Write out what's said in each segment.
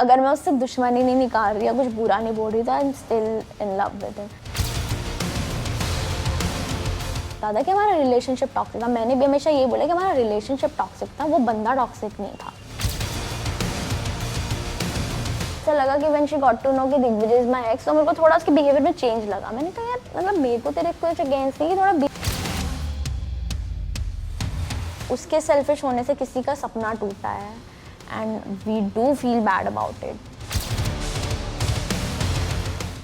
अगर मैं उससे दुश्मनी नहीं निकाल रही या कुछ बुरा नहीं बोल रही तो I am still in love with him. दादा कि हमारा रिलेशनशिप टॉक्सिक था, मैंने भी हमेशा ये बोला कि हमारा रिलेशनशिप टॉक्सिक था, वो बंदा टॉक्सिक नहीं था। ऐसा लगा कि when she got to know कि दिग्विजय इज माय एक्स, तो मेरे को थोड़ा उसके बिहेवियर में चेंज लगा। मैंने कहा यार मतलब मेरे को तेरे कुछ अगेंस्ट नहीं, थोड़ा उसके सेल्फिश होने से किसी का सपना टूटा है and we do feel bad about it.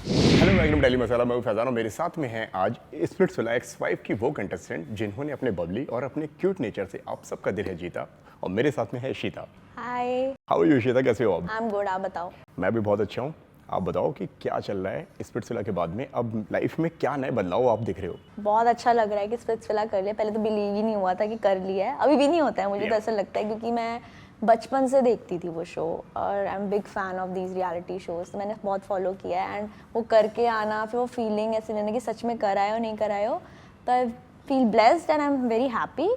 Hello welcome daily masala, मैं हूं फैजान और मेरे साथ में हैं आज स्प्लिट्सविला X5 की वो कंटेस्टेंट जिन्होंने अपने बबली और अपने क्यूट नेचर से आप सबका दिल है जीता। और मेरे साथ में है शीता। हाय, हाउ आर यू शीता, कैसे हो आप? आई एम गुड, आप बताओ। मैं भी बहुत अच्छा हूँ। आप बताओ कि क्या चल रहा है स्प्लिट्सविला के बाद में, अब लाइफ में क्या नए बदलाव आप दिख रहे हो? बहुत अच्छा लग रहा है कि स्प्लिट्सविला कर लिया। पहले तो बिलीव ही नहीं हुआ था कि कर लिया है, अभी भी नहीं होता है मुझे तो ऐसा लगता है, क्योंकि मैं बचपन से देखती थी वो शो और I am big fan of these reality shows. तो मैंने बहुत फॉलो किया है एंड वो करके आना, फिर वो फीलिंग ऐसे लेना कि सच में कर आए हो नहीं कर आए हो, तो I feel blessed and I am very happy.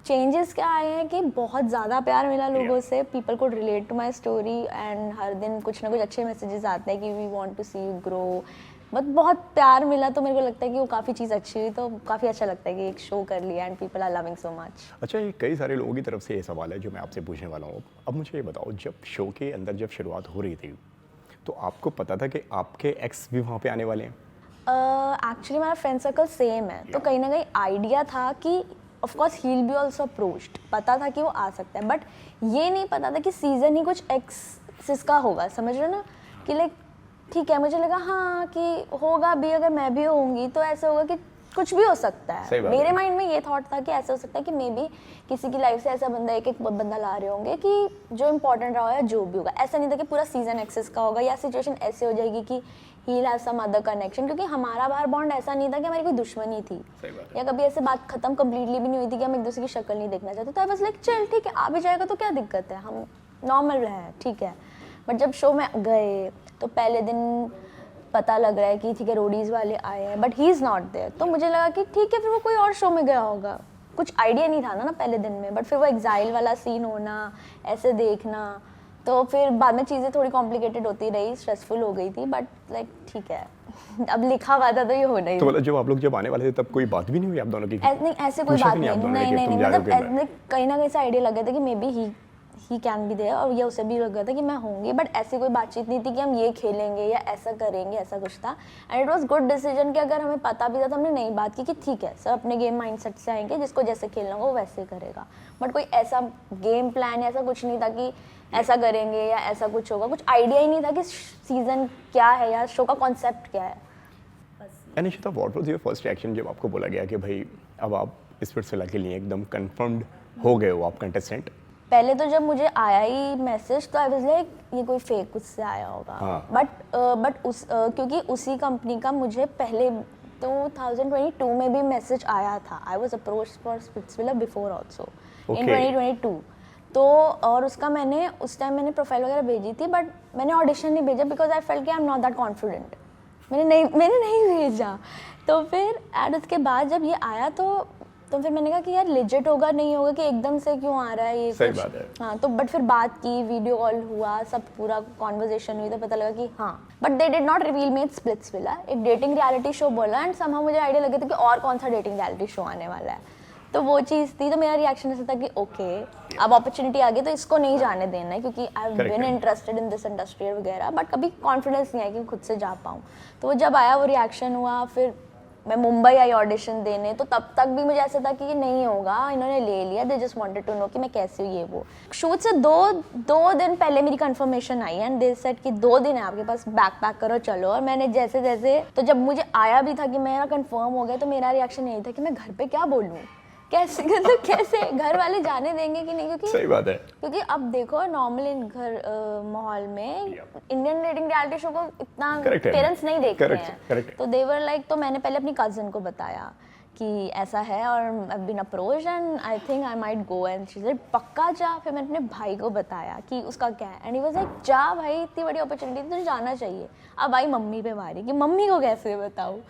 Changes क्या आए हैं कि बहुत ज़्यादा प्यार मिला लोगों से, पीपल को relate to my story and हर दिन कुछ ना कुछ अच्छे मैसेजेस आते हैं कि we want to see you grow. बहुत प्यार मिला, तो मेरे को लगता है कि वो काफ़ी चीज़ अच्छी हुई, तो काफ़ी अच्छा लगता है कि एक शो कर लिया and people are loving so much. अच्छा, ये कई सारे लोगों की तरफ से ये सवाल है जो मैं आपसे पूछने वाला हूँ। अब मुझे ये बताओ, जब शो के अंदर जब शुरुआत हो रही थी तो आपको पता था कि आपके एक्स भी वहाँ पे आने वाले हैं? एक्चुअली हमारा फ्रेंड सर्कल सेम है, तो कहीं ना कहीं आइडिया था कि of course he will be also approached, पता था कि वो आ सकता है, बट ये नहीं पता था कि सीजन ही कुछ एक्सिस का होगा, समझ रहे हो ना? कि लाइक ठीक है, मुझे लगा हाँ कि होगा भी, अगर मैं भी होंगी तो ऐसे होगा कि कुछ भी हो सकता है। मेरे माइंड में ये थॉट था कि ऐसा हो सकता है कि मे बी किसी की लाइफ से ऐसा बंदा एक बंदा ला रहे होंगे कि जो इंपॉर्टेंट रहा हो या जो भी होगा। ऐसा नहीं था कि पूरा सीजन एक्सेस का होगा या सिचुएशन ऐसे हो जाएगी कि he will have some other connection, क्योंकि हमारा बाहर बॉन्ड ऐसा नहीं था कि हमारी कोई दुश्मनी थी या कभी ऐसे बात खत्म कंप्लीटली भी नहीं हुई थी कि हम एक दूसरे की शक्ल नहीं देखना चाहते। तो आई वाज लाइक चल ठीक है, आ भी जाएगा तो क्या दिक्कत है, हम नॉर्मल है, ठीक है। बट जब शो में गए तो पहले दिन पता लग रहा है कि ठीक है रोडीज वाले आए हैं but he is not there, तो मुझे लगा कि ठीक है फिर वो कोई और शो में गया होगा। कुछ आइडिया नहीं था ना पहले दिन में, बट फिर वो एग्जाइल वाला सीन होना, ऐसे देखना, तो फिर बाद में चीज़ें थोड़ी कॉम्प्लिकेटेड होती रही, स्ट्रेसफुल हो गई थी, बट लाइक ठीक है अब लिखा हुआ था तो ये होना ही। तो मतलब जब आप लोग जब आने वाले थे तब कोई बात भी नहीं हुई आप दोनों की? नहीं, ऐसे कोई बात नहीं, मतलब कहीं ना कहीं से आइडिया लग गया था कि maybe he can be there, और ये उसे भी लग गया था कि मैं होंगी, बट ऐसी कोई बातचीत नहीं थी कि हम ये खेलेंगे या ऐसा करेंगे, ऐसा कुछ था। And it was good decision कि अगर हमें पता भी था तो हमने नई बात की कि ठीक है सब अपने गेम माइंडसेट से आएंगे, जिसको जैसे खेलना हो वो वैसे करेगा, बट कोई ऐसा गेम प्लान ऐसा कुछ नहीं था कि ऐसा करेंगे या ऐसा कुछ होगा। कुछ आइडिया ही नहीं था कि सीजन क्या है या शो का कॉन्सेप्ट क्या है। Nishita, what was your first reaction जब आपको बोला गया कि भाई अब आप स्प्लिट्सविला के लिए एकदम कंफर्म्ड हो गए हो आप कंटेस्टेंट? पहले तो जब मुझे आया ही मैसेज तो आई वाज लाइक ये कोई फेक उससे आया होगा। हाँ। बट क्योंकि उसी कंपनी का मुझे पहले 2022 में भी मैसेज आया था। I was approached for Splitsvilla before also in 2022। तो और उसका मैंने उस टाइम मैंने प्रोफाइल वगैरह भेजी थी, बट मैंने ऑडिशन नहीं भेजा बिकॉज आई फेल्ट कि I am not that confident. मैंने नहीं भेजा। तो फिर एंड उसके बाद जब ये आया तो फिर मैंने कहा कि यार लेजिट होगा, नहीं होगा कि एकदम से क्यों आ रहा है ये, सही बात है। हाँ, तो बट फिर बात की, वीडियो कॉल हुआ, सब पूरा कॉन्वर्जेशन हुई, तो पता लगा कि हाँ, but they did not reveal me it's Splitsvilla, एक डेटिंग रियलिटी शो बोला एंड समहाउ मुझे आइडिया लगा था कि और कौन सा डेटिंग रियलिटी शो आने वाला है, तो वो चीज़ थी। तो मेरा रिएक्शन ऐसा था कि ओके अब अपॉर्चुनिटी आ गई तो इसको नहीं जाने देना है, क्योंकि I have been interested in this industry वगैरह, बट कभी कॉन्फिडेंस नहीं आया कि खुद से जा पाऊँ। तो वो जब आया वो रिएक्शन हुआ, फिर मैं मुंबई आई ऑडिशन देने, तो तब तक भी मुझे ऐसा था कि ये नहीं होगा, इन्होंने ले लिया, they just wanted to know कि मैं कैसे हूँ ये वो। शूट से दो दिन पहले मेरी confirmation I and they said कि 2 दिन है आपके पास, बैक पैक करो चलो। और मैंने जैसे तो जब मुझे आया भी था कि मेरा कंफर्म हो गया, तो मेरा रिएक्शन यही था कि मैं घर पे क्या बोलूँ, कैसे मतलब कैसे घर वाले जाने देंगे कि नहीं, क्योंकि सही बात है, क्योंकि अब देखो नॉर्मल इन घर माहौल में इंडियन डेटिंग रियलिटी शो को इतना पेरेंट्स नहीं देखते हैं, तो दे वर लाइक, तो मैंने पहले अपनी कजिन को बताया कि ऐसा है और I been approached and I think I might go, and she said पक्का जा। फिर मैंने अपने भाई को बताया कि उसका क्या है, एंड ही वाज लाइक जा भाई, इतनी बड़ी अपॉर्चुनिटी तुझे जाना चाहिए। अब आई मम्मी पे मारी कि मम्मी को कैसे बताऊँ,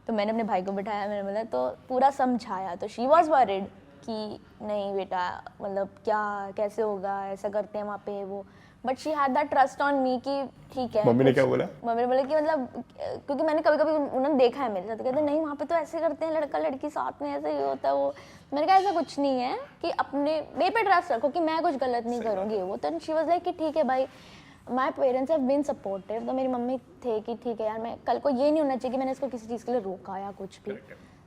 तो मैंने अपने भाई को बिठाया, मैंने बोला तो पूरा समझाया, तो शी वॉज वरिड कि नहीं बेटा मतलब क्या कैसे होगा, ऐसा करते हैं वहाँ पे वो, but she had that trust on me कि ठीक है। मम्मी ने क्या बोला? मम्मी ने बोला कि मतलब क्योंकि मैंने कभी कभी उन्होंने देखा है मेरे साथ, कहते नहीं वहाँ पे तो ऐसे करते हैं लड़का लड़की साथ में, ऐसे ही होता है वो। मैंने कहा ऐसा कुछ नहीं है कि अपने मेरे पे ट्रस्ट रखो कि मैं कुछ गलत नहीं करूँगी वो। तो शी वाज लाइक कि ठीक है भाई, my parents have been supportive. तो मेरी मम्मी थे कि ठीक है यार, मैं कल को ये नहीं होना चाहिए कि मैंने इसको किसी चीज़ के लिए रोका या कुछ भी।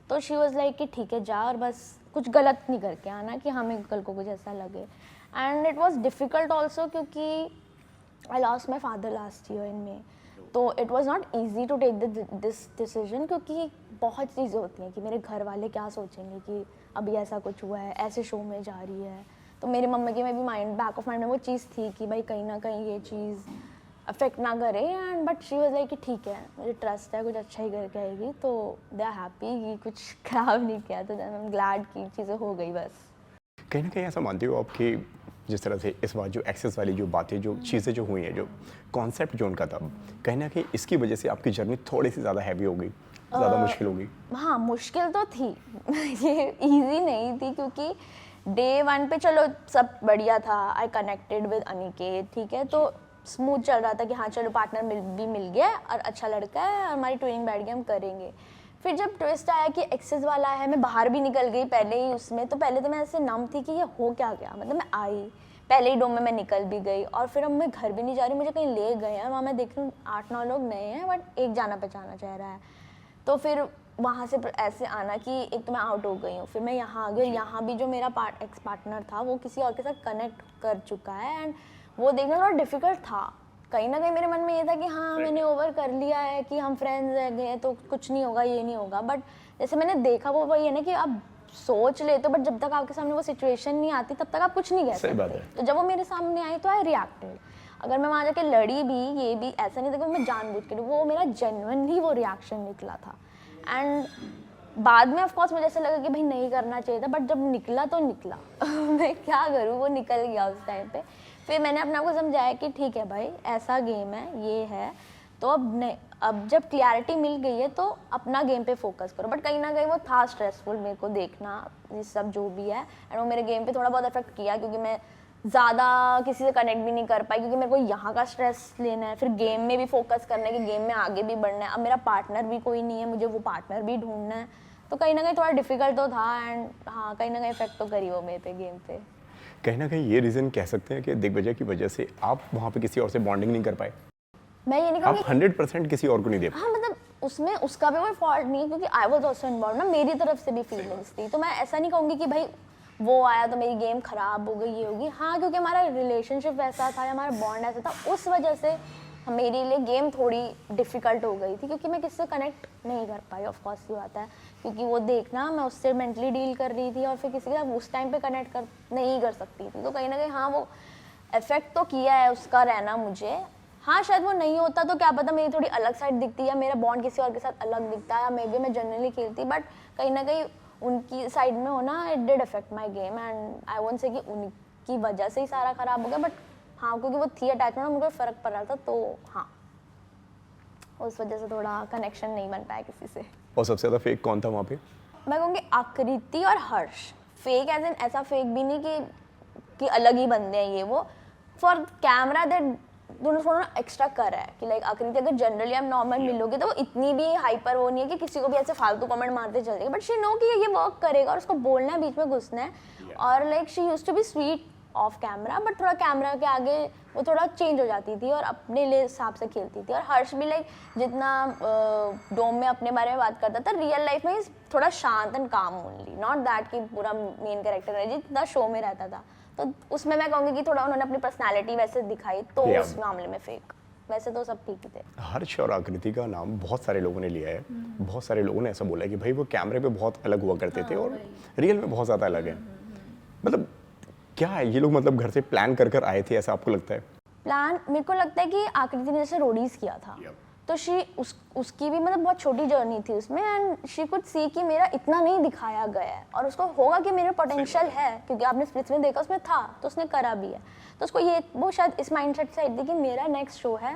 तो शी वाज लाइक कि ठीक है जा और बस कुछ गलत नहीं करके आना कि हमें कल को कुछ ऐसा लगे। And it was difficult also क्योंकि I lost my father last year in May, तो it was not easy to take this decision क्योंकि बहुत चीज़ें होती हैं कि मेरे घर वाले क्या सोचेंगे कि अभी ऐसा कुछ हुआ है, ऐसे शो में जा रही है। तो मेरी मम्मी के में भी बैक ऑफ माइंड में वो चीज़ थी कि भाई कहीं ना कहीं ये चीज़ अफेक्ट ना करे। And but she was like कि ठीक है मुझे ट्रस्ट है कुछ अच्छा ही करके आएगी, तो दे आर हैप्पी कि कुछ खराब नहीं किया। तो आई एम ग्लैड कि चीज़ें हो गई बस। कहीं ना कहीं ऐसा मानते हो आप कि जिस तरह से इस बार जो एक्सेस वाली जो बातें जो चीज़ें जो हुई हैं, जो कॉन्सेप्ट जो उनका था, कहीं ना कहीं इसकी वजह से आपकी जर्नी थोड़ी सी ज़्यादा हैवी हो गई, ज़्यादा मुश्किल हो गई? हाँ मुश्किल तो थी ये इजी नहीं थी क्योंकि डे 1 पे चलो सब बढ़िया था। आई कनेक्टेड विद अनिकेत, ठीक है, तो स्मूथ चल रहा था कि हाँ चलो पार्टनर मिल गया और अच्छा लड़का है, हमारी ट्विनिंग बैठ गई, हम करेंगे। फिर जब ट्विस्ट आया कि एक्सेस वाला है, मैं बाहर भी निकल गई पहले ही उसमें, तो पहले तो मैं ऐसे नम थी कि ये हो क्या गया। मतलब मैं आई पहले ही डोम में मैं निकल भी गई और फिर अब मैं घर भी नहीं जा रही, मुझे कहीं ले गए हैं वहाँ, मैं देख रही हूँ 8-9 लोग नए हैं बट एक जाना पहचाना चेहरा है। तो फिर वहाँ से ऐसे आना कि एक तो मैं आउट हो गई हूँ, फिर मैं यहाँ आ गई, यहाँ भी जो मेरा एक्स पार्टनर था वो किसी और के साथ कनेक्ट कर चुका है। एंड वो देखना थोड़ा डिफिकल्ट था। कहीं ना कहीं मेरे मन में ये था कि हाँ मैंने ओवर कर लिया है कि हम फ्रेंड्स रह गए तो कुछ नहीं होगा, ये नहीं होगा। बट जैसे मैंने देखा वो वही है ना कि आप सोच लेते हो बट जब तक आपके सामने वो सिचुएशन नहीं आती तब तक आप कुछ नहीं कह सकते। तो जब वो मेरे सामने आई तो आई रिएक्टेड। अगर मैं वहाँ जाके लड़ी भी ये भी ऐसा नहीं था कि मैं जानबूझ के, वो मेरा जेन्युइनली वो रिएक्शन निकला था। एंड बाद में ऑफकोर्स मुझे ऐसा लगा कि भाई नहीं करना चाहिए था, बट जब निकला तो निकला मैं क्या करूँ, वो निकल गया उस टाइम पे। फिर मैंने अपने आप को समझाया कि ठीक है भाई ऐसा गेम है, ये है, तो अब जब क्लैरिटी मिल गई है तो अपना गेम पे फोकस करो। बट कहीं ना कहीं वो था स्ट्रेसफुल मेरे को देखना ये सब जो भी है। एंड वो मेरे गेम पे थोड़ा बहुत इफेक्ट किया क्योंकि मैं ज़्यादा किसी से कनेक्ट भी नहीं कर पाई क्योंकि मेरे को यहाँ का स्ट्रेस लेना है, फिर गेम में भी फोकस करना है कि गेम में आगे भी बढ़ना है। अब मेरा पार्टनर भी कोई नहीं है, मुझे वो पार्टनर भी ढूंढना है, तो कहीं ना कहीं थोड़ा डिफिकल्ट तो था। एंड हाँ कहीं ना कहीं इफेक्ट तो करी वो मेरे पे गेम पे। कहीं ना कहीं ये रीज़न कह सकते हैं कि दिग्विजय की वजह से आप वहाँ पे किसी और से बॉन्डिंग नहीं कर पाए। मैं ये नहीं आप 100% किसी और को नहीं दे पाए। हाँ मतलब उसमें उसका भी कोई फॉल्ट नहीं है क्योंकि आई वाज आल्सो इन्वॉल्व ना, मेरी तरफ से भी फीलिंग्स थी। तो मैं ऐसा नहीं कहूँगी कि भाई वो आया तो मेरी गेम खराब हो गई, ये होगी। हाँ क्योंकि हमारा रिलेशनशिप वैसा था, हमारा बॉन्ड ऐसा था, उस वजह से मेरे लिए गेम थोड़ी डिफ़िकल्ट हो गई थी क्योंकि मैं किसी से कनेक्ट नहीं कर पाई। ऑफ कोर्स ये बात है क्योंकि वो देखना मैं उससे मेंटली डील कर रही थी और फिर किसी के साथ उस टाइम पे कनेक्ट नहीं कर सकती थी। तो कहीं ना कहीं हाँ वो इफेक्ट तो किया है उसका रहना मुझे। हाँ शायद वो नहीं होता तो क्या पता मेरी थोड़ी अलग साइड दिखती या मेरा बॉन्ड किसी और के साथ अलग दिखता या मे बी मैं जनरली खेलती, बट कहीं ना कहीं उनकी साइड में होना it did affect my game. And I won't say कि उनकी वजह से ही सारा खराब हो गया, बट हाँ क्योंकि वो थी अटैचमेंट, मुझे फ़र्क पड़ रहा था, तो हाँ उस वजह से थोड़ा कनेक्शन नहीं बन पाया किसी से। और सबसे ज़्यादा फेक कौन था वहाँ पे? मैं कहूँगी आकृति और हर्ष। फेक एज एन ऐसा फेक भी नहीं कि अलग ही बंदे हैं ये वो, फॉर कैमरा दैट दोनों थोड़ा एक्स्ट्रा कर रहा है कि लाइक आकृति अगर जनरली आप नॉर्मल मिलोगे तो वो इतनी भी हाइपर वो नहीं है कि किसी को भी ऐसे फालतू कमेंट मारते चल जाएगी, बट शी नो कि ये वर्क करेगा और उसको बोलना है, बीच में घुसना है। और like she used to be sweet off camera, but थोड़ा कैमरा के आगे वो थोड़ा चेंज हो जाती थी और अपने लिए हिसाब से खेलती थी। और हर्ष भी लाइक जितना डोम में अपने बारे में बात करता था, रियल लाइफ में थोड़ा शांत एंड काम ओनली, नॉट दैट कि पूरा मेन कैरेक्टर है जितना शो में रहता था। तो उसमें मैं कहूँगी कि थोड़ा उन्होंने अपनी पर्सनालिटी वैसे दिखाई, तो उस मामले में फेक, वैसे तो सब ठीक ही थे। हर्ष और आकृति का नाम बहुत सारे लोगों ने लिया है, बहुत सारे लोगों ने ऐसा बोला है कि भाई वो कैमरे पे बहुत अलग हुआ करते थे और रियल में बहुत ज़्यादा अलग है। मतलब क्या है ये लोग मतलब घर से प्लान कर आए थे, ऐसा आपको लगता है? प्लान मेरे को लगता है कि आकृति ने जैसे रोडीज किया था तो उसकी भी मतलब बहुत छोटी जर्नी थी उसमें, एंड शी कुड सी कि मेरा इतना नहीं दिखाया गया है और उसको होगा कि मेरा पोटेंशियल है क्योंकि आपने स्प्लिट्स में देखा उसमें था तो उसने करा भी है। तो उसको ये वो शायद इस माइंडसेट से आई थी कि मेरा नेक्स्ट शो है,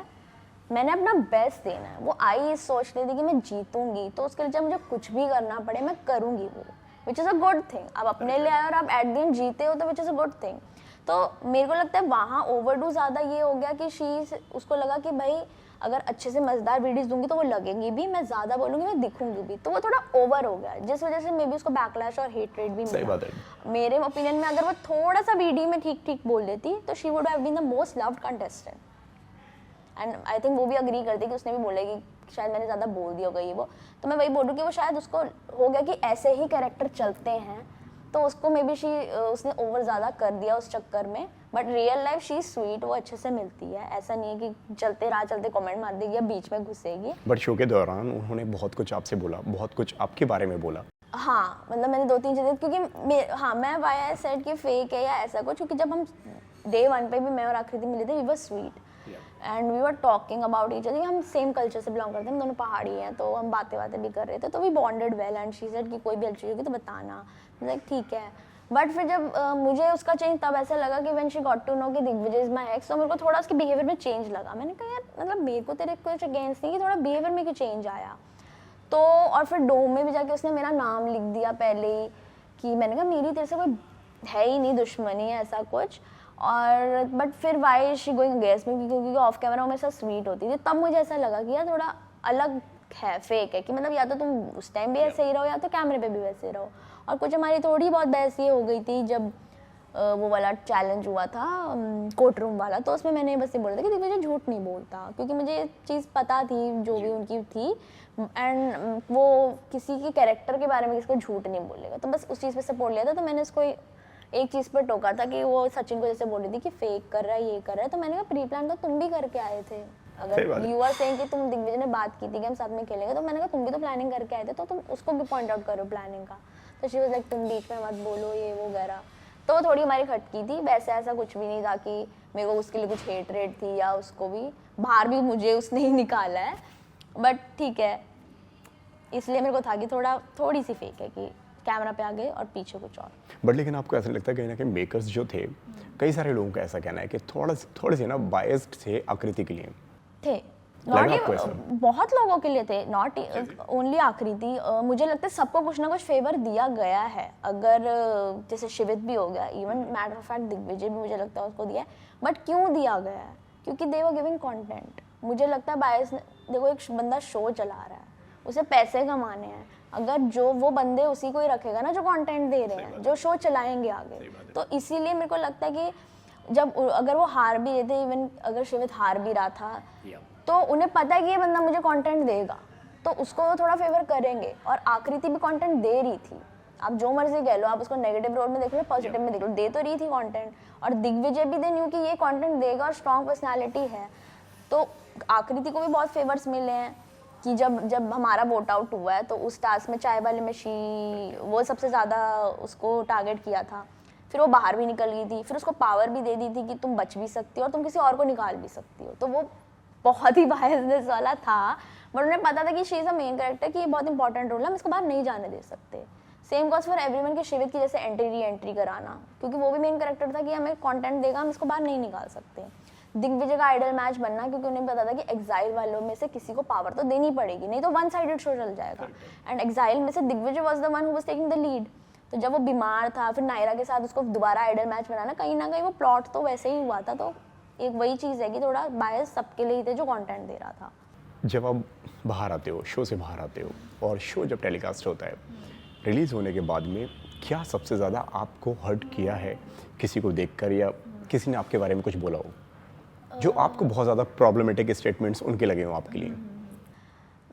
मैंने अपना बेस्ट देना है। वो आई सोच रही थी कि मैं जीतूंगी तो उसके लिए जब मुझे कुछ भी करना पड़े मैं करूँगी वो, which is a good thing. आप अपने लिए आए और आप एट द एंड जीते हो तो which is a good thing. तो मेरे को लगता है वहाँ ओवरडू ज़्यादा ये हो गया कि उसको लगा कि भाई अगर अच्छे से मज़ेदार वीडियोस दूंगी तो वो लगेंगी भी, मैं ज़्यादा बोलूँगी मैं दिखूंगी भी, तो वो थोड़ा ओवर हो गया, जिस वजह से मे बी उसको बैकलैश और हेट रेट भी सही मिला। बात है। मेरे ओपिनियन में अगर वो थोड़ा सा वीडियो में ठीक ठीक बोल देती तो she would have been the most loved contestant. And I think वो भी अग्री करती कि उसने भी बोला कि शायद मैंने ज़्यादा बोल दिया होगा ये वो, तो मैं वही बोलूँ कि वो शायद उसको हो गया कि ऐसे ही कैरेक्टर चलते हैं, तो उसको मे बी उसने ओवर ज़्यादा कर दिया उस चक्कर में। But real life she sweet, वो अच्छे से मिलती है, ऐसा नहीं है कि चलते राह चलते कमेंट मार देगी या बीच में घुसेगी। बट शो के दौरान उन्होंने बहुत कुछ आपसे बोला, बहुत कुछ आपके बारे में बोला। हाँ, मतलब मैंने 2-3 चीज़ें, क्योंकि मैं वाई आई सेड कि फेक है या ऐसा कुछ, क्योंकि जब हम डे 1 पे भी मैं और आकृति मिले थे, we were sweet and we were talking about each other. हम सेम कल्चर से बिलोंग करते हैं, हम दोनों पहाड़ी हैं, तो हम बातें भी कर रहे थे, तो we bonded well. And she said कि कोई भी अच्छी होगी तो बताना, लाइक ठीक है। बट फिर जब मुझे उसका चेंज तब ऐसा लगा कि when she got to know कि दिग्विजय इज माय एक्स, तो मेरे को थोड़ा उसके बिहेवियर में चेंज लगा। मैंने कहा यार मतलब मेरे को तेरे कुछ अगेंस्ट नहीं, कि थोड़ा बिहेवियर में क्यों चेंज आया। तो और फिर डोम में भी जाके उसने मेरा नाम लिख दिया पहले ही, कि मैंने कहा मेरी तेरे से कोई है ही नहीं दुश्मनी है ऐसा कुछ। और बट फिर why she going against me, क्योंकि ऑफ कैमरा वो मेरे साथ स्वीट होती थी, तब मुझे ऐसा लगा कि यार थोड़ा अलग है, फेक है, कि मतलब या तो तुम उस टाइम भी ऐसे ही रहो या तो कैमरे पे भी वैसे ही रहो। और कुछ हमारी थोड़ी बहुत बहस ये हो गई थी जब वो वाला चैलेंज हुआ था कोर्ट रूम वाला, तो उसमें मैंने बस ये बोला था कि मुझे झूठ नहीं बोलता, क्योंकि मुझे ये चीज़ पता थी जो भी उनकी थी, एंड वो किसी के कैरेक्टर के बारे में किसी को झूठ नहीं बोलेगा, तो बस उस चीज़ पे सपोर्ट लिया था। तो मैंने इसको एक चीज़ पर टोका था कि वो सचिन को जैसे बोल रही थी कि फेक कर रहा है, ये कर रहा है, तो मैंने कहा प्री प्लान तो तुम भी करके आए थे। अगर यू आर सेइंग कि तुम दिग्विजय ने बात की थी कि हम साथ में खेलेंगे, तो मैंने कहा तुम भी तो प्लानिंग करके आए थे, तो तुम उसको भी पॉइंट आउट करो प्लानिंग का। तो शी वाज लाइक तुम बीच में मत बोलो ये वो वगैरह, तो थोड़ी हमारी खटकी थी। वैसे ऐसा कुछ भी नहीं था कि मेरे को उसके लिए कुछ हेट रेट थी, या उसको भी बाहर भी मुझे उसने ही निकाला है, बट ठीक है, इसलिए मेरे को था कि थोड़ी सी फेक है कि कैमरा पे आ गए और पीछे कुछ और। बट लेकिन आपको ऐसा लगता है कहीं ना कहीं मेकर्स जो थे, कई सारे लोगों का ऐसा कहना है कि थोड़े से ना बायस्ड थे आकृति के लिए थे, लगा आपको ऐसा? बहुत लोगों के लिए थे, नॉट ओनली आकृति। मुझे लगता है सबको कुछ ना कुछ फेवर दिया गया है, अगर जैसे शिवित भी हो गया, even matter of fact Digvijay भी मुझे लगता है उसको दिया है। बट क्यों दिया गया है? क्योंकि दे वर गिविंग कंटेंट। मुझे लगता है बायस, देखो एक बंदा शो चला रहा है, उसे पैसे कमाने हैं, अगर जो वो बंदे उसी को ही रखेगा ना जो कंटेंट दे रहे हैं, जो शो चलाएंगे आगे, तो इसीलिए मेरे को लगता है कि जब अगर वो हार भी रहे थे, इवन अगर शिवित हार भी रहा था, तो उन्हें पता है कि ये बंदा मुझे कंटेंट देगा, तो उसको वो थोड़ा फेवर करेंगे। और आकृति भी कंटेंट दे रही थी, आप जो मर्जी कह लो, आप उसको नेगेटिव रोल में देख लो पॉजिटिव में देख लो, दे तो रही थी कंटेंट। और दिग्विजय भी दे न्यू कि ये कंटेंट देगा और स्ट्रॉन्ग पर्सनालिटी है, तो आकृति को भी बहुत फेवर्स मिले हैं कि जब हमारा वोट आउट हुआ है तो उस टास्क में चाय वाले में वो सबसे ज़्यादा उसको टारगेट किया था, फिर वो बाहर भी निकल गई थी, फिर उसको पावर भी दे दी थी कि तुम बच भी सकती हो और तुम किसी और को निकाल भी सकती हो, तो वो बहुत ही बायसनेस वाला था। बट उन्हें पता था कि she is a main character, कि ये बहुत इंपॉर्टेंट रोल है, हम इसको बाहर नहीं जाने दे सकते। सेम कॉज फॉर एवरीवन के शिवित की जैसे एंट्री री एंट्री कराना, क्योंकि वो भी मेन कैरेक्टर था कि हमें कंटेंट देगा, हम इसको बाहर नहीं निकाल सकते। दिग्विजय का आइडल मैच बनना, क्योंकि उन्हें पता था कि एग्जाइल वालों में से किसी को पावर तो देनी पड़ेगी, नहीं तो वन साइडेड शो चल जाएगा। एंड एग्जाइल में से Digvijay was the one who was taking the lead, तो जब वो बीमार था, फिर नायरा के साथ उसको दोबारा आइडल मैच बनाना, कहीं ना कहीं वो प्लॉट तो वैसे ही हुआ था। तो एक वही चीज़ है कि थोड़ा बायस सबके लिए ही थे जो कंटेंट दे रहा था। जब आप बाहर आते हो, शो से बाहर आते हो, और शो जब टेलीकास्ट होता है, रिलीज़ होने के बाद में क्या सबसे ज़्यादा आपको हर्ट किया है किसी को देखकर, या किसी ने आपके बारे में कुछ बोला हो जो आपको बहुत ज़्यादा प्रॉब्लमेटिक स्टेटमेंट्स उनके लगे हो आपके लिए?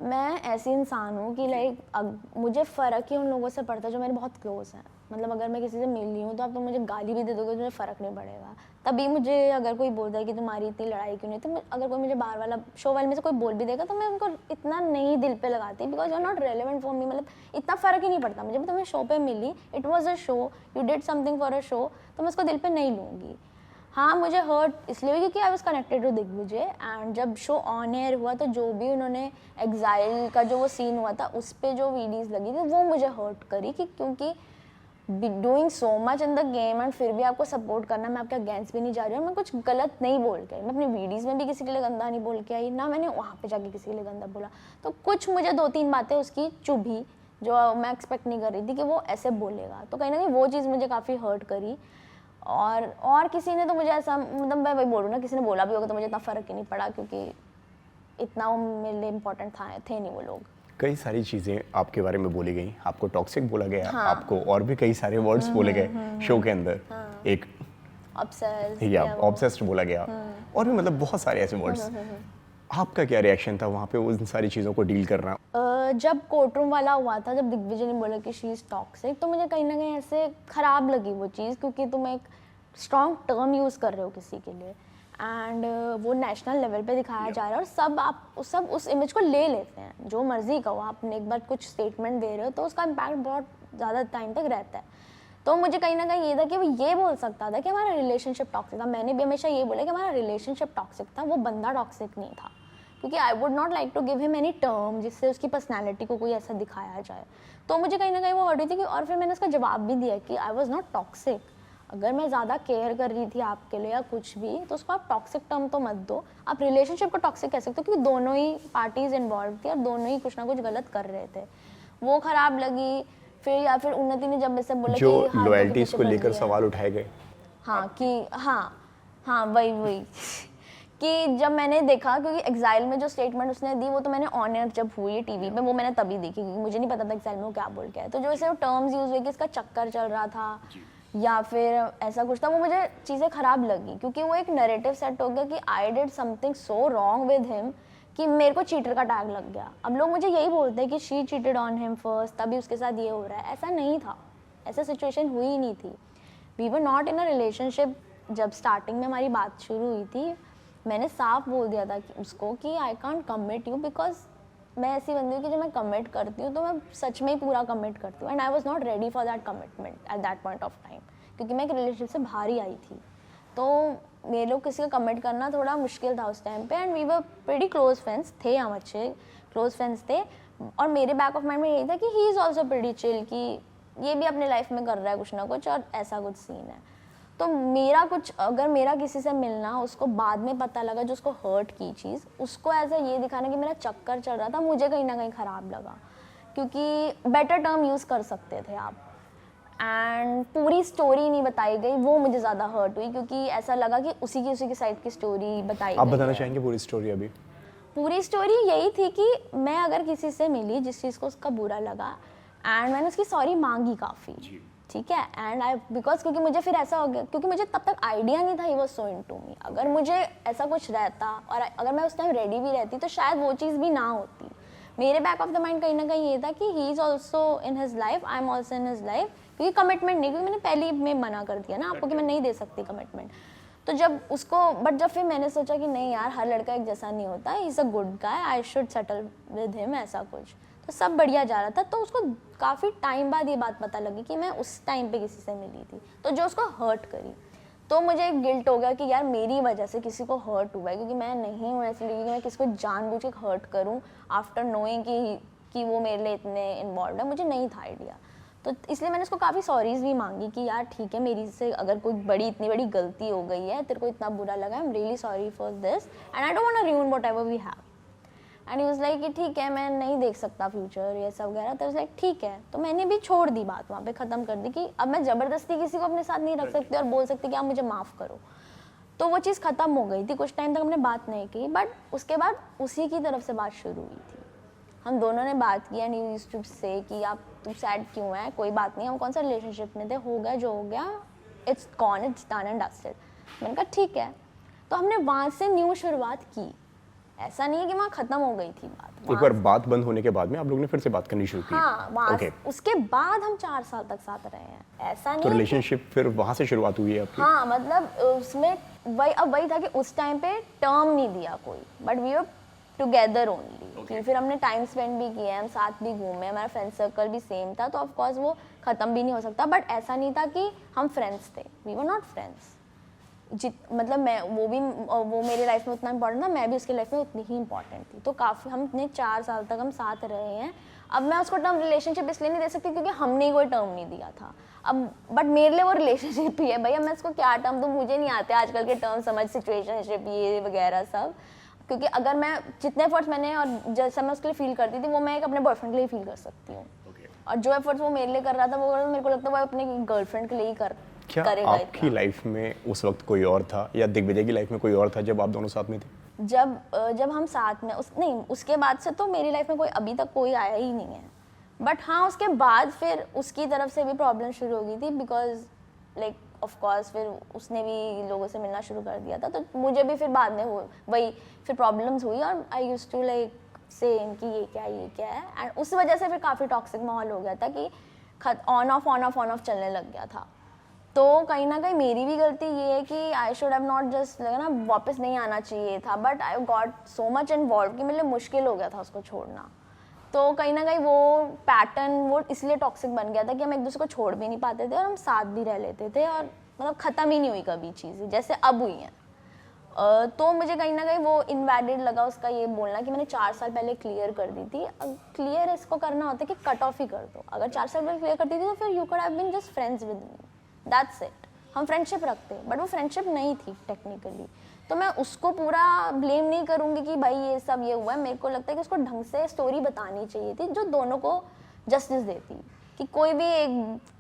मैं ऐसी इंसान हूँ कि लाइक मुझे फ़र्क ही उन लोगों से पड़ता है जो मेरे बहुत क्लोज हैं। मतलब अगर मैं किसी से मिल रही हूँ तो आप तो मुझे गाली भी दे दोगे तो मुझे फ़र्क नहीं पड़ेगा। तभी मुझे अगर कोई बोलता है कि तुम्हारी इतनी लड़ाई क्यों नहीं, तो अगर कोई मुझे बाहर वाला शो वाले में से कोई बोल भी देगा तो मैं उनको इतना नहीं दिल पे लगाती, because you are not relevant for me. मतलब इतना फ़र्क ही नहीं पड़ता मुझे। मैं तुम्हें शो पे मिली, it was a show, you did something for a show, तो मैं उसको दिल पे नहीं लूँगी। हाँ, मुझे हर्ट इसलिए हुई क्योंकि I was connected to Digvijay, and जब शो ऑन एयर हुआ तो जो भी उन्होंने एग्जाइल का जो वो सीन हुआ था उस पर जो वीडियोस लगी थी वो मुझे हर्ट करी, कि क्योंकि doing so much in the game and फिर भी आपको सपोर्ट करना, मैं आपके अगेंस्ट भी नहीं जा रही हूँ, मैं कुछ गलत नहीं बोल के आई, मैं अपनी वीडियोस में भी किसी के लिए गंदा नहीं बोल के आई, ना मैंने वहाँ पे जाके किसी के लिए गंदा बोला। तो कुछ मुझे 2-3 बातें उसकी चुभी जो मैं एक्सपेक्ट नहीं कर रही थी कि वो ऐसे बोलेगा, तो कहीं ना कहीं वो चीज़ मुझे काफ़ी हर्ट करी। और किसी ने तो मुझे ऐसा, मतलब मैं वही बोलूँ ना, किसी ने बोला भी होगा तो मुझे इतना फ़र्क ही नहीं पड़ा, क्योंकि इतना वो मेरे लिए इम्पोर्टेंट थे नहीं वो लोग। कई सारी चीज़ें आपके बारे में बोली गई, आपको टॉक्सिक बोला गया, आपको और भी कई सारे वर्ड्स बोले गए शो के अंदर, एक ऑब्सेस्ड बोला गया, और भी मतलब बहुत सारे ऐसे वर्ड्स। आपका क्या रिएक्शन था वहाँ पे उन सारी चीज़ों को डील करना? जब कोर्टरूम वाला हुआ था, जब दिग्विजय ने बोला कि शी इज़ टॉक्सिक, तो मुझे कहीं ना कहीं ऐसे ख़राब लगी वो चीज़, क्योंकि तुम एक स्ट्रॉन्ग टर्म यूज़ कर रहे हो किसी के लिए, एंड वो नेशनल लेवल पे दिखाया जा रहा है, और सब उस इमेज को ले लेते हैं, जो मर्जी कहो, आपने एक बार कुछ स्टेटमेंट दे रहे हो तो उसका इम्पैक्ट बहुत ज़्यादा टाइम तक रहता है। तो मुझे कहीं ना कहीं ये था कि वो ये बोल सकता था कि हमारा रिलेशनशिप टॉक्सिक था। मैंने भी हमेशा ये बोला कि हमारा रिलेशनशिप टॉक्सिक था, वो बंदा टॉक्सिक नहीं था, क्योंकि I would not like to give him any term जिससे उसकी पर्सनैलिटी को कोई ऐसा दिखाया जाए। तो मुझे कहीं ना कहीं वो हर्ट हुई थी और फिर मैंने उसका जवाब भी दिया कि आई वॉज नॉट टॉक्सिक। अगर मैं ज़्यादा केयर कर रही थी आपके लिए या कुछ भी, तो उसको आप टॉक्सिक टर्म तो मत दो। आप रिलेशनशिप को टॉक्सिक कह सकते हो, क्योंकि दोनों ही पार्टीज इन्वॉल्व थी और दोनों ही कुछ ना कुछ गलत कर रहे थे। वो ख़राब लगी। फिर या फिर उन्नति ने जब मुझसे बोला जो कि लॉयल्टीज को लेकर सवाल उठाए गए, हाँ कि हाँ वही कि जब मैंने देखा, क्योंकि एग्जाइल में जो स्टेटमेंट उसने दी वो तो मैंने ऑन एयर जब हुई है टीवी पे, वो मैंने तभी देखी, क्योंकि मुझे नहीं पता था एग्जाइल में वो क्या बोल के आया। तो जो ऐसे टर्म्स यूज हुए कि इसका चक्कर चल रहा था या फिर ऐसा कुछ था, वो मुझे चीज़ें ख़राब लगी, क्योंकि वो एक नैरेटिव सेट हो गया कि I did something so wrong with him कि मेरे को चीटर का टैग लग गया। अब लोग मुझे यही बोलते हैं कि she cheated on him first, तभी उसके साथ ये हो रहा है। ऐसा नहीं था, ऐसा सिचुएशन हुई ही नहीं थी। We were not in a relationship. जब स्टार्टिंग में हमारी बात शुरू हुई थी, मैंने साफ बोल दिया था कि उसको कि I can't commit you, because मैं ऐसी बंदी हूँ कि जब मैं कमिट करती हूँ तो मैं सच में ही पूरा कमिट करती हूँ, and I was not ready for that commitment at that point of time, क्योंकि मैं एक रिलेशनशिप से बाहर ही आई थी। तो मेरे लोग किसी का कमिट करना थोड़ा मुश्किल था उस टाइम पे, and we were pretty close friends थे, हम अच्छे क्लोज फ्रेंड्स थे। और मेरे बैक ऑफ माइंड में यही था कि he is also pretty chill, कि ये भी अपने लाइफ में कर रहा है कुछ ना कुछ, और ऐसा कुछ सीन है। तो मेरा कुछ, अगर मेरा किसी से मिलना उसको बाद में पता लगा, जो उसको हर्ट की चीज़, उसको ऐसा ये दिखाना कि मेरा चक्कर चल रहा था, मुझे कहीं ना कहीं ख़राब लगा, क्योंकि बेटर टर्म यूज़ कर सकते थे आप। एंड पूरी स्टोरी नहीं बताई गई, वो मुझे ज़्यादा हर्ट हुई, क्योंकि ऐसा लगा कि उसी की साइड की स्टोरी बताई गई। आप बताना चाहेंगे पूरी स्टोरी? अभी पूरी स्टोरी यही थी कि मैं अगर किसी से मिली जिस चीज़ को उसका बुरा लगा, एंड मैंने उसकी सॉरी मांगी काफ़ी, ठीक है, एंड आई बिकॉज क्योंकि मुझे फिर ऐसा हो गया, क्योंकि मुझे तब तक आइडिया नहीं था he was so into me. अगर मुझे ऐसा कुछ रहता और अगर मैं उस टाइम रेडी भी रहती तो शायद वो चीज़ भी ना होती। मेरे बैक ऑफ द माइंड कहीं ना कहीं ये था कि he is also in his life, I am also in his life, क्योंकि कमिटमेंट नहीं, क्योंकि मैंने पहले ही में मना कर दिया ना आपको कि मैं नहीं दे सकती कमिटमेंट। तो जब उसको, बट जब फिर मैंने सोचा कि नहीं यार, हर लड़का एक जैसा नहीं होता, he is a good guy, I should settle with him, ऐसा कुछ, तो सब बढ़िया जा रहा था। तो उसको काफ़ी टाइम बाद ये बात पता लगी कि मैं उस टाइम पे किसी से मिली थी, तो जो उसको हर्ट करी, तो मुझे गिल्ट हो गया कि यार मेरी वजह से किसी को हर्ट हुआ है, क्योंकि मैं नहीं हूँ ऐसी लगी कि मैं किसी को जानबूझ के हर्ट करूँ आफ्टर नोइंग कि वो मेरे लिए इतने इन्वॉल्व है, मुझे नहीं था आइडिया। तो इसलिए मैंने उसको काफ़ी सॉरीज़ भी मांगी कि यार ठीक है, मेरी से अगर कोई इतनी बड़ी गलती हो गई है, तेरे को इतना बुरा लगा, I am really sorry for this and I don't want to ruin whatever we have. And he was like कि ठीक है, मैं नहीं देख सकता फ्यूचर ये सब वगैरह। तो लाइक ठीक है, तो मैंने भी छोड़ दी बात, वहाँ पे ख़त्म कर दी कि अब मैं ज़बरदस्ती किसी को अपने साथ नहीं रख सकती और बोल सकती कि आप मुझे माफ़ करो। तो वो चीज़ ख़त्म हो गई थी, कुछ टाइम तक हमने बात नहीं की, बट उसके बाद उसी की तरफ से बात शुरू हुई थी। हम दोनों ने बात की and he used to say कि आप तुम सैड क्यों है, कोई बात नहीं, हम कौन सा रिलेशनशिप में थे, हो गया जो हो गया, it's gone, it's done and dusted. मैंने कहा ठीक है। तो हमने वहाँ से न्यू शुरुआत की, ऐसा नहीं है कि वहाँ ख़त्म हो गई थी बात। एक बार बात बंद होने के बाद में आप लोगों ने फिर से बात करनी शुरू की? हाँ, वहाँ उसके बाद हम 4 साल तक साथ रहे हैं, ऐसा नहीं। तो रिलेशनशिप फिर वहाँ से शुरुआत हुई है आपकी? हाँ, मतलब उसमें वही था कि उस टाइम पे टर्म नहीं दिया कोई, but we were together only. फिर हमने टाइम स्पेंड भी किया, हम साथ भी घूमे, हमारा फ्रेंड सर्कल भी सेम था, तो ऑफकोर्स वो ख़त्म भी नहीं हो सकता। बट ऐसा नहीं था कि हम फ्रेंड्स थे, वी वर नॉट फ्रेंड्स। मतलब मैं वो मेरे लाइफ में उतना इम्पोर्टेंट था, मैं भी उसकी लाइफ में उतनी ही इम्पोर्टेंट थी। तो काफ़ी हम इतने 4 साल तक हम साथ रहे हैं। अब मैं उसको टर्म रिलेशनशिप इसलिए नहीं दे सकती क्योंकि हमने कोई टर्म नहीं दिया था। अब बट मेरे लिए वो रिलेशनशिप ही है भैया, मैं उसको क्या टर्म दूँ, मुझे नहीं आते आजकल के टर्म समझ, सिचुएशनशिप ये वगैरह सब। क्योंकि अगर मैं जितने एफर्ट्स मैंने और जैसा मैं उसके लिए फील करती थी, वो मैं एक अपने बॉयफ्रेंड के लिए फील कर सकती हूँ। और जो एफर्ट्स वो मेरे लिए कर रहा था, वो मेरे को लगता है वो अपने गर्लफ्रेंड के लिए ही क्या करेगा आपकी इतना। लाइफ में उस वक्त कोई और था या दिग्विजय की लाइफ में कोई और था जब आप दोनों साथ में थे? जब हम साथ में नहीं, उसके बाद से तो मेरी लाइफ में कोई अभी तक कोई आया ही नहीं है, बट हाँ उसके बाद फिर उसकी तरफ से भी प्रॉब्लम शुरू हो गई थी, बिकॉज लाइक ऑफ कोर्स फिर उसने भी लोगों से मिलना शुरू कर दिया था, तो मुझे भी फिर बाद में वही फिर प्रॉब्लम्स हुई, और I used to like same कि ये क्या है, एंड उस वजह से फिर काफ़ी टॉक्सिक माहौल हो गया था कि ऑन ऑफ चलने लग गया था। तो कहीं ना कहीं मेरी भी गलती ये है कि I should have not just लगा ना वापस नहीं आना चाहिए था, but I got so much involve कि मेरे लिए मुश्किल हो गया था उसको छोड़ना। तो कहीं ना कहीं वो पैटर्न वो इसलिए टॉक्सिक बन गया था कि हम एक दूसरे को छोड़ भी नहीं पाते थे और हम साथ भी रह लेते थे, और मतलब ख़त्म ही नहीं हुई कभी चीज़ें जैसे अब हुई हैं। तो मुझे कहीं ना कहीं वो इनवैलिड लगा उसका ये बोलना कि मैंने 4 साल पहले क्लियर कर दी थी। क्लियर इसको करना होता है कि कट ऑफ ही कर दो। अगर 4 साल पहले क्लियर करती थी तो फिर you could have been just friends with me, that's it. हम फ्रेंडशिप रखते, बट वो फ्रेंडशिप नहीं थी टेक्निकली। तो मैं उसको पूरा ब्लेम नहीं करूँगी कि भाई ये सब ये हुआ है। मेरे को लगता है कि उसको ढंग से स्टोरी बतानी चाहिए थी जो दोनों को जस्टिस देती, कि कोई भी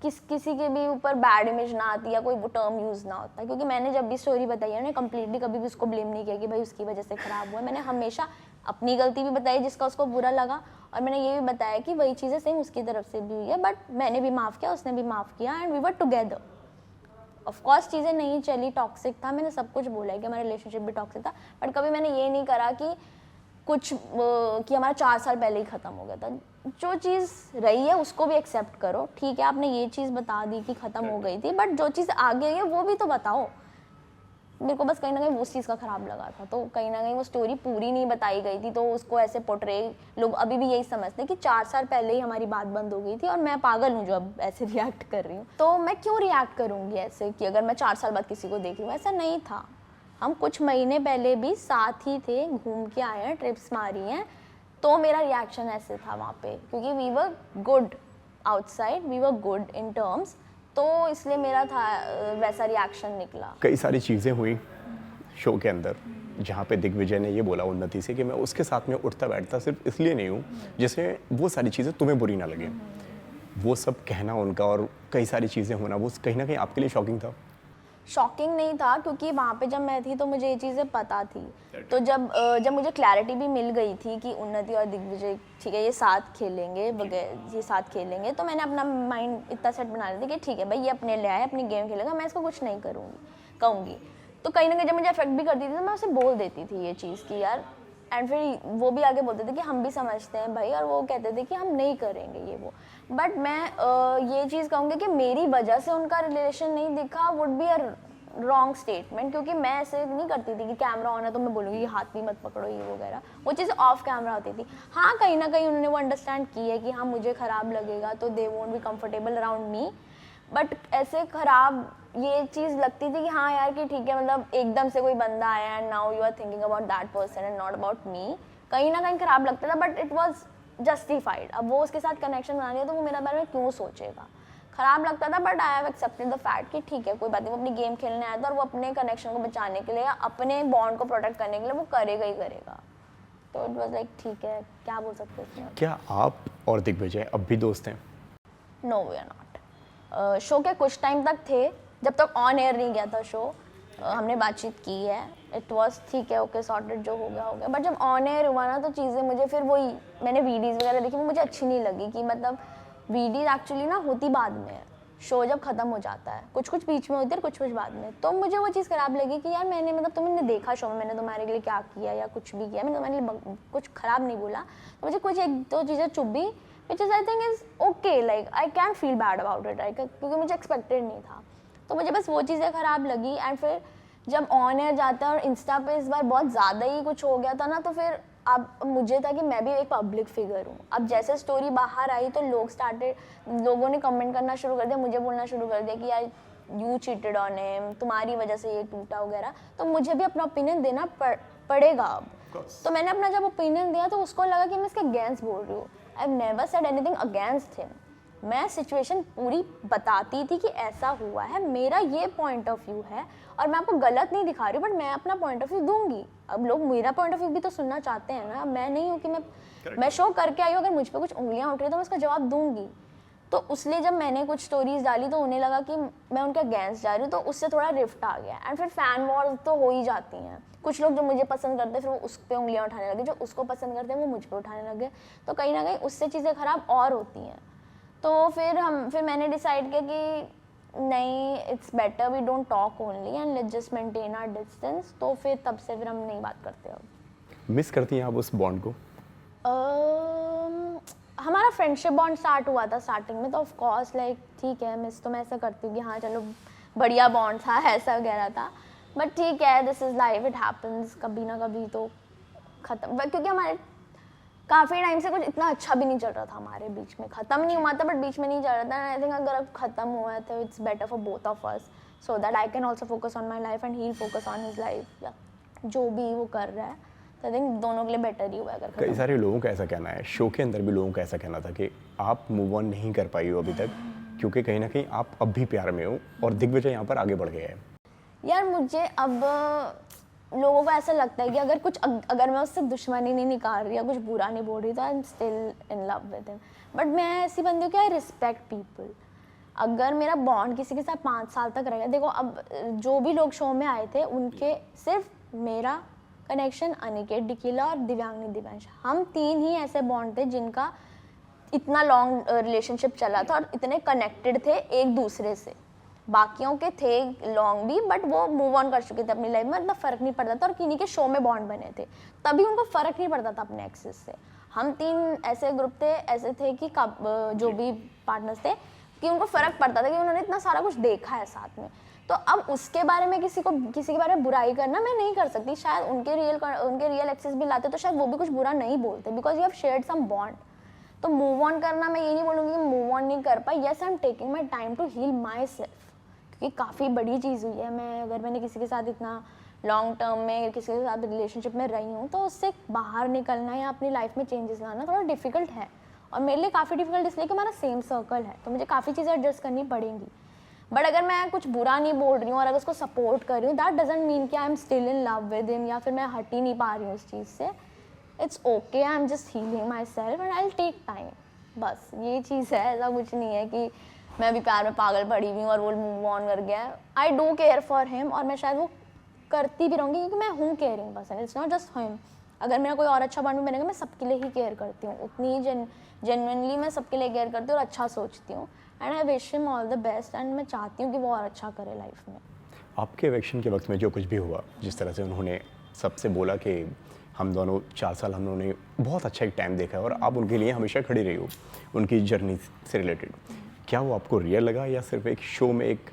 किसी के भी ऊपर बैड इमेज ना आती या कोई वो टर्म यूज़ ना होता। क्योंकि मैंने जब भी स्टोरी बताई है, मैंने कम्प्लीटली कभी भी उसको ब्लेम नहीं किया कि भाई उसकी वजह से ख़राब हुआ। मैंने हमेशा अपनी गलती भी बताई जिसका उसको बुरा लगा, और मैंने ये भी बताया कि वही चीज़ें सेम उसकी तरफ से भी हुई है, बट मैंने भी माफ़ किया, उसने भी माफ़ किया, and we were together. Of course चीज़ें नहीं चली, टॉक्सिक था, मैंने सब कुछ बोला है कि हमारा रिलेशनशिप भी टॉक्सिक था, बट कभी मैंने ये नहीं करा कि कुछ कि हमारा 4 साल पहले ही ख़त्म हो गया था। जो चीज़ रही है उसको भी एक्सेप्ट करो, ठीक है आपने ये चीज़ बता दी कि ख़त्म हो गई थी, बट जो चीज़ आगे है वो भी तो बताओ। मेरे को बस कहीं ना कहीं उस चीज़ का ख़राब लगा था, तो कहीं ना कहीं वो स्टोरी पूरी नहीं बताई गई थी, तो उसको ऐसे पोर्ट्रे लोग अभी भी यही समझते हैं कि 4 साल पहले ही हमारी बात बंद हो गई थी, और मैं पागल हूँ जो अब ऐसे रिएक्ट कर रही हूँ। तो मैं क्यों रिएक्ट करूँगी ऐसे कि अगर मैं 4 साल बाद किसी को देख रही हूँ? ऐसा नहीं था। हम कुछ महीने पहले भी साथ ही थे, घूम के आए हैं, ट्रिप्स मारी हैं, तो मेरा रिएक्शन ऐसे था वहाँ पे, क्योंकि we were good outside, we were good in terms, तो इसलिए मेरा था वैसा रिएक्शन निकला। कई सारी चीज़ें हुई शो के अंदर जहाँ पे दिग्विजय ने ये बोला उन्नति से कि मैं उसके साथ में उठता बैठता सिर्फ इसलिए नहीं हूँ जिससे वो सारी चीज़ें तुम्हें बुरी ना लगे। वो सब कहना उनका और कई सारी चीज़ें होना वो कहीं ना कहीं आपके लिए शॉकिंग था? शॉकिंग नहीं था, क्योंकि वहाँ पे जब मैं थी तो मुझे ये चीज़ें पता थी। तो जब मुझे क्लैरिटी भी मिल गई थी कि उन्नति और दिग्विजय ठीक है ये साथ खेलेंगे, ये साथ खेलेंगे, तो मैंने अपना माइंड इतना सेट बना लिया था कि ठीक है भाई ये अपने लिए आए, अपनी गेम खेलेगा, मैं इसको कुछ नहीं कहूँगी। तो कहीं ना कहीं जब मुझे अफेक्ट भी करती थी तो मैं उसे बोल देती थी ये चीज़ की यार, एंड फिर वो भी आगे बोलते थे कि हम भी समझते हैं भाई, और वो कहते थे कि हम नहीं करेंगे ये वो। बट मैं ये चीज़ कहूँगी कि मेरी वजह से उनका रिलेशन नहीं दिखा would be a wrong statement, क्योंकि मैं ऐसे नहीं करती थी कि कैमरा ऑन है तो मैं बोलूँगी कि हाथ भी मत पकड़ो ये वगैरह, वो चीज़ ऑफ कैमरा होती थी। हाँ कहीं ना कहीं उन्होंने वो अंडरस्टैंड की है कि हाँ मुझे ख़राब लगेगा तो they won't be comfortable around me, but ऐसे ख़राब ये चीज़ लगती थी कि हाँ यार कि ठीक है, मतलब एकदम से कोई बंदा आया and now you are thinking about that person and not about me, कहीं ना कहीं ख़राब लगता था, बट इट वॉज जस्टिफाइड। अब वो उसके साथ कनेक्शन बना लिया तो वो मेरे बारे में क्यों सोचेगा, ख़राब लगता था, but I have accepted the fact कि ठीक है कोई बात नहीं, वो अपनी गेम खेलने आया था और वो अपने कनेक्शन को बचाने के लिए या अपने बॉन्ड को प्रोटेक्ट करने के लिए वो करेगा ही करेगा। तो इट वॉज लाइक ठीक है, क्या बोल सकते हैं इसमें। क्या आप और दिग्विजय अब भी दोस्त हैं? No we are not. Show के कुछ टाइम तक थे, जब तक ऑन एयर नहीं गया था शो, हमने बातचीत की है, इट वॉज ठीक है ओके सॉर्टेड, जो हो गया, बट जब ऑन एयर हुआ ना तो चीज़ें मुझे फिर वही मैंने वीडियोज़ वगैरह देखी, वो मुझे अच्छी नहीं लगी कि मतलब वीडियोज़ एक्चुअली ना होती बाद में है, शो जब ख़त्म हो जाता है, कुछ बीच में होती है और कुछ बाद में, तो मुझे वो चीज़ ख़राब लगी कि यार मैंने मतलब तुमने देखा शो में मैंने तुम्हारे लिए क्या किया या कुछ भी किया, मैंने तुम्हारे लिए कुछ ख़राब नहीं बोला, तो मुझे कुछ 1-2 चीज़ें चुभ गई which is I think is okay, like I can feel bad about it, क्योंकि मुझे एक्सपेक्टेड नहीं था, तो मुझे बस वो चीज़ें ख़राब लगी। एंड फिर जब ऑन एयर जाता है और इंस्टा पे इस बार बहुत ज़्यादा ही कुछ हो गया था ना, तो फिर अब मुझे था कि मैं भी एक पब्लिक फिगर हूँ। अब जैसे स्टोरी बाहर आई तो लोगों ने कमेंट करना शुरू कर दिया, मुझे बोलना शुरू कर दिया कि यार यू चीटेड ऑन हिम, तुम्हारी वजह से ये टूटा वगैरह, तो मुझे भी अपना ओपिनियन देना पड़ेगा अब। तो मैंने अपना जब ओपिनियन दिया तो उसको लगा कि मैं इसके अगेंस्ट बोल रही हूँ। I have never said anything against him, मैं सिचुएशन पूरी बताती थी कि ऐसा हुआ है, मेरा ये पॉइंट ऑफ व्यू है और मैं आपको गलत नहीं दिखा रही हूँ, बट मैं अपना पॉइंट ऑफ व्यू दूंगी। अब लोग मेरा पॉइंट ऑफ व्यू भी तो सुनना चाहते हैं ना, मैं नहीं हूँ कि मैं शो करके आई हूँ, अगर मुझ पर कुछ उंगलियाँ उठ रही है तो मैं उसका जवाब दूंगी। तो उसलिए जब मैंने कुछ स्टोरीज डाली तो उन्हें लगा कि मैं उनके अगेंस्ट जा रही हूँ, तो उससे थोड़ा रिफ्ट आ गया। एंड फिर फैन वॉर तो हो ही जाती हैं, कुछ लोग जो मुझे पसंद करते हैं फिर वो उस पर उंगलियां उठाने लगे, जो उसको पसंद करते हैं वो मुझ पर उठाने लगे, तो कहीं ना कहीं उससे चीज़ें ख़राब और होती हैं। तो फिर मैंने डिसाइड किया कि नहीं, it's better we don't talk only and let's just maintain our distance. तो फिर तब से फिर हम नहीं बात करते अब। मिस करती हैं आप उस बॉन्ड को? हमारा फ्रेंडशिप बॉन्ड स्टार्ट हुआ था स्टार्टिंग में, तो ऑफ कोर्स लाइक ठीक है, मिस तो मैं ऐसा करती हूँ कि हाँ चलो बढ़िया बॉन्ड था, ऐसा वगैरह था। बट ठीक है, this is life, it happens, कभी ना कभी तो ख़त्म। क्योंकि हमारे काफ़ी टाइम से कुछ इतना अच्छा भी नहीं चल रहा था हमारे बीच में, ख़त्म नहीं हुआ था बट बीच में नहीं चल रहा था। आई थिंक अगर अब ख़त्म हुआ है तो it's better for both of us, so that I can also focus on my life and he focus on his life, या जो भी वो कर रहा है। तो आई थिंक दोनों के लिए बेटर ही हुआ अगर कई सारे लोगों का ऐसा कहना है, शो के अंदर भी लोगों का ऐसा कहना था कि आप मूव ऑन नहीं कर पाई हो अभी तक, क्योंकि कहीं ना कहीं आप अब भी प्यार में हो और दिग्विजय यहाँ पर आगे बढ़ गया है। यार मुझे अब लोगों को ऐसा लगता है कि अगर मैं उससे दुश्मनी नहीं निकाल रही या कुछ बुरा नहीं बोल रही तो I am still in love with him. But मैं ऐसी बंदी हूँ कि आई रिस्पेक्ट पीपल। अगर मेरा बॉन्ड किसी के साथ 5 साल तक रहेगा, देखो अब जो भी लोग शो में आए थे उनके सिर्फ मेरा कनेक्शन अनिकेत डिकीला और दिव्यांगनी दिव्यांश, हम 3 ही ऐसे बॉन्ड थे जिनका इतना लॉन्ग रिलेशनशिप चला था और इतने कनेक्टेड थे एक दूसरे से। बाकियों के थे लॉन्ग भी, बट वो मूव ऑन कर चुके थे अपनी लाइफ में, इतना फ़र्क नहीं पड़ता था। और किन्हीं के शो में बॉन्ड बने थे तभी उनको फ़र्क नहीं पड़ता था अपने एक्सेस से। हम 3 ऐसे ग्रुप थे, ऐसे थे कि जो भी पार्टनर्स थे कि उनको फ़र्क पड़ता था कि उन्होंने इतना सारा कुछ देखा है साथ में। तो अब उसके बारे में किसी के बारे में बुराई करना मैं नहीं कर सकती। शायद उनके रियल एक्सेस भी लाते तो शायद वो भी कुछ बुरा नहीं बोलते, because you have shared some bond. तो मूव ऑन करना, मैं ये नहीं बोलूँगी कि मूव ऑन नहीं कर पाई। Yes, I am taking my time to heal myself, क्योंकि काफ़ी बड़ी चीज़ हुई है। मैंने किसी के साथ इतना लॉन्ग टर्म में किसी के साथ रिलेशनशिप में रही हूँ, तो उससे बाहर निकलना या अपनी लाइफ में चेंजेस लाना थोड़ा डिफिकल्ट है। और मेरे लिए काफ़ी डिफिकल्ट इसलिए कि हमारा सेम सर्कल है, तो मुझे काफ़ी चीज़ें एडजस्ट करनी पड़ेंगी। बट अगर मैं कुछ बुरा नहीं बोल रही हूँ और अगर उसको सपोर्ट कर रही हूँ, दैट डजंट मीन कि I am still in love with him या फिर मैं हट ही नहीं पा रही हूँ उस चीज़ से। It's okay, I am just healing myself and I will take time. बस ये चीज़ है, ऐसा कुछ नहीं है कि मैं अभी प्यार में पागल पड़ी हुई हूँ और वो मूव ऑन कर गया है। I do care for him और मैं शायद वो करती भी रहूँगी क्योंकि मैं हूँ caring person, it's not just him. अगर मेरा कोई और अच्छा बॉन्ड बनेगा, मैं सबके लिए ही केयर करती हूँ, उतनी जेन्युइनली मैं सबके लिए केयर करती हूँ और अच्छा सोचती हूँ। And I wish him all the best and मैं चाहती हूँ कि वो और अच्छा करे लाइफ में। आपके इलेक्शन के वक्त में जो कुछ भी हुआ, जिस तरह से उन्होंने सबसे बोला कि हम दोनों 4 साल हम लोगों ने बहुत अच्छा एक टाइम देखा है और आप उनके लिए हमेशा खड़ी रही हो उनकी जर्नी से रिलेटेड, क्या वो आपको रियल लगा या सिर्फ एक शो में एक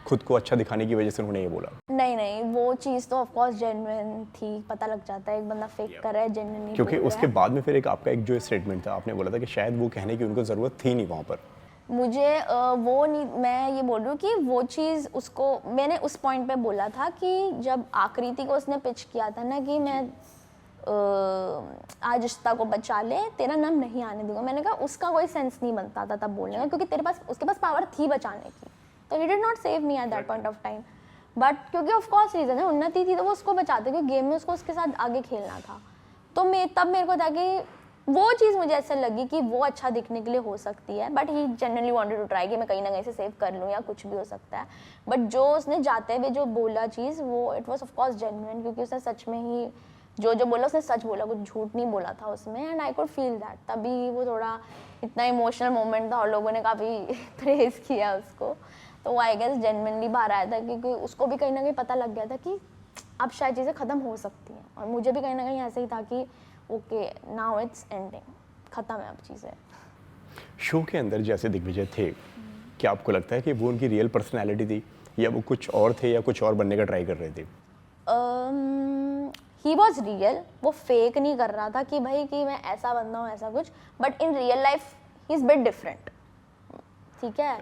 खुद को अच्छा दिखाने की वजह से उन्होंने ये बोला? नहीं, वो चीज़ तो ऑफ कोर्स जेन्युइन थी, पता लग जाता है एक बंदा फेक कर रहा है जेन्युइन नहीं, क्योंकि उसके बाद में फिर एक आपका एक जो स्टेटमेंट था, आपने बोला था कि शायद वो कहने की उनको ज़रूरत थी नहीं वहाँ पर। मुझे वो नहीं, मैं ये बोल रही हूँ कि वो चीज़ उसको मैंने उस पॉइंट पे बोला था कि जब आकृति को उसने पिच किया था ना कि मैं आज रिश्ता को बचा ले, तेरा नाम नहीं आने दूंगा, मैंने कहा उसका कोई सेंस नहीं बनता था तब बोलने का, क्योंकि उसके पास पावर थी बचाने की, तो ही did not save me at that point of time. But क्योंकि ऑफ कोर्स रीज़न है, उन्नति थी तो वो उसको बचाते, क्योंकि गेम में उसको उसके साथ आगे खेलना था। तो तब मेरे को था कि वो चीज़ मुझे ऐसा लगी कि वो अच्छा दिखने के लिए हो सकती है, but he generally wanted to try कि मैं कहीं ना कहीं से सेव कर लूँ या कुछ भी हो सकता है। बट जो उसने जाते हुए जो बोला चीज़, वो it was of course genuine, क्योंकि उसने सच में ही जो बोला उसने सच बोला, कुछ झूठ नहीं बोला था उसमें। And I could feel that, तभी वो थोड़ा इतना इमोशनल मोमेंट था और लोगों ने काफ़ी प्रेज किया उसको, तो वो आई गेस जेन्युइनली बाहर आया था, क्योंकि उसको भी कहीं ना कहीं पता लग गया था कि अब शायद चीज़ें ख़त्म हो सकती हैं, और मुझे भी कहीं ना कहीं ऐसे ही था कि ओके नाउ इट्स एंडिंग, ख़त्म है अब चीज़ें। शो के अंदर जैसे दिग्विजय थे, क्या आपको लगता है कि वो उनकी रियल पर्सनैलिटी थी या वो कुछ और थे या कुछ और बनने का ट्राई कर रहे थे? ही वॉज रियल, वो फेक नहीं कर रहा था कि भाई कि मैं ऐसा बंदा हूँ ऐसा कुछ, but in real life he is bit different, ठीक है।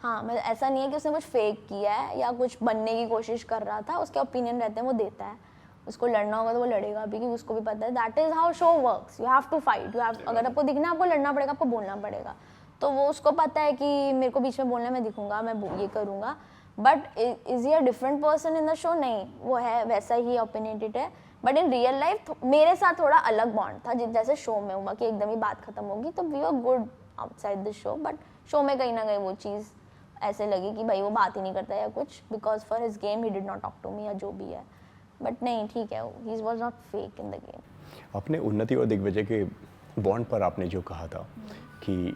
हाँ, मैं ऐसा नहीं है कि उसने कुछ फेक किया है या कुछ बनने की कोशिश कर रहा था, उसके ओपिनियन रहते हैं, वो देता है, उसको लड़ना होगा तो वो लड़ेगा भी, क्योंकि उसको भी पता है that is how show works, you have to fight, अगर आपको दिखना है आपको लड़ना पड़ेगा, आपको बोलना पड़ेगा। तो वो उसको पता है कि मेरे को बीच में बोलना है, मैं दिखूंगा, मैं ये करूँगा, but is he a different person in the show? नहीं, वो है वैसा ही ओपिनियटेड है, बट इन रियल लाइफ मेरे साथ थोड़ा अलग बॉन्ड था, जैसे शो में हुआ कि एकदम ही बात खत्म होगी, तो we are good outside the show, but show में कहीं ना कहीं वो चीज़ ऐसे लगी कि भाई वो बात ही नहीं करता या कुछ, because for his game he did not talk to me या जो भी है, बट नहीं ठीक है, he was not fake in the game. अपने उन्नति और दिग्विजय के बॉन्ड पर आपने जो कहा था कि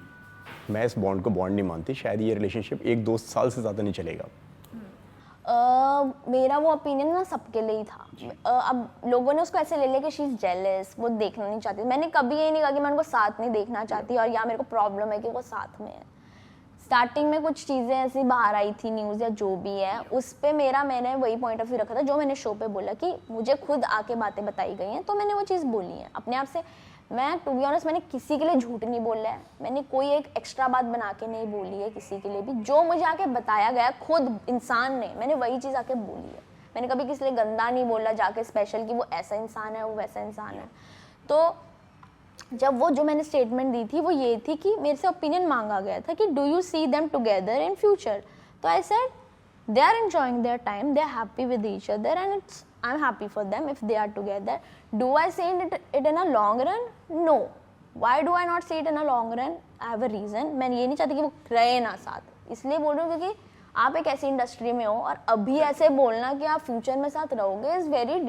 मैं इस बॉन्ड को बॉन्ड नहीं मानती, शायद ये रिलेशनशिप 1-2 साल से ज़्यादा नहीं चलेगा। मेरा वो ओपिनियन ना सबके लिए ही था। अब लोगों ने उसको ऐसे ले लिया कि शी इज जेलस, वो देखना नहीं चाहती। मैंने कभी ये नहीं कहा कि मैं उनको साथ नहीं देखना चाहती और या मेरे को प्रॉब्लम है कि वो साथ में है। स्टार्टिंग में कुछ चीज़ें ऐसी बाहर आई थी, न्यूज़ या जो भी है, उस पर मैंने वही पॉइंट ऑफ व्यू रखा था जो मैंने शो पे बोला कि मुझे खुद आके बातें बताई गई हैं तो मैंने वो चीज़ बोली है अपने आप से। मैं टू बी ऑनेस्ट मैंने किसी के लिए झूठ नहीं बोला है, मैंने कोई एक एक्स्ट्रा बात बना के नहीं बोली है किसी के लिए भी। जो मुझे आके बताया गया खुद इंसान ने, मैंने वही चीज़ आके बोली है। मैंने कभी किसी लिए गंदा नहीं बोला जाके स्पेशल कि वो ऐसा इंसान है वो वैसा इंसान है। तो जब वो जो मैंने स्टेटमेंट दी थी वो ये थी कि मेरे से ओपिनियन मांगा गया था कि do you see them together in future, तो I said they are enjoying their time, they are happy with each other and I'm happy for them if they are together. Do I see it in a long run? No. Why do I not see it in a long run? I have a reason. मैं ये नहीं चाहती कि वो रहे ना साथ, इसलिए बोल रही हूँ क्योंकि आप एक ऐसी इंडस्ट्री में हो और अभी ऐसे बोलना कि आप फ्यूचर में साथ रहोगे is very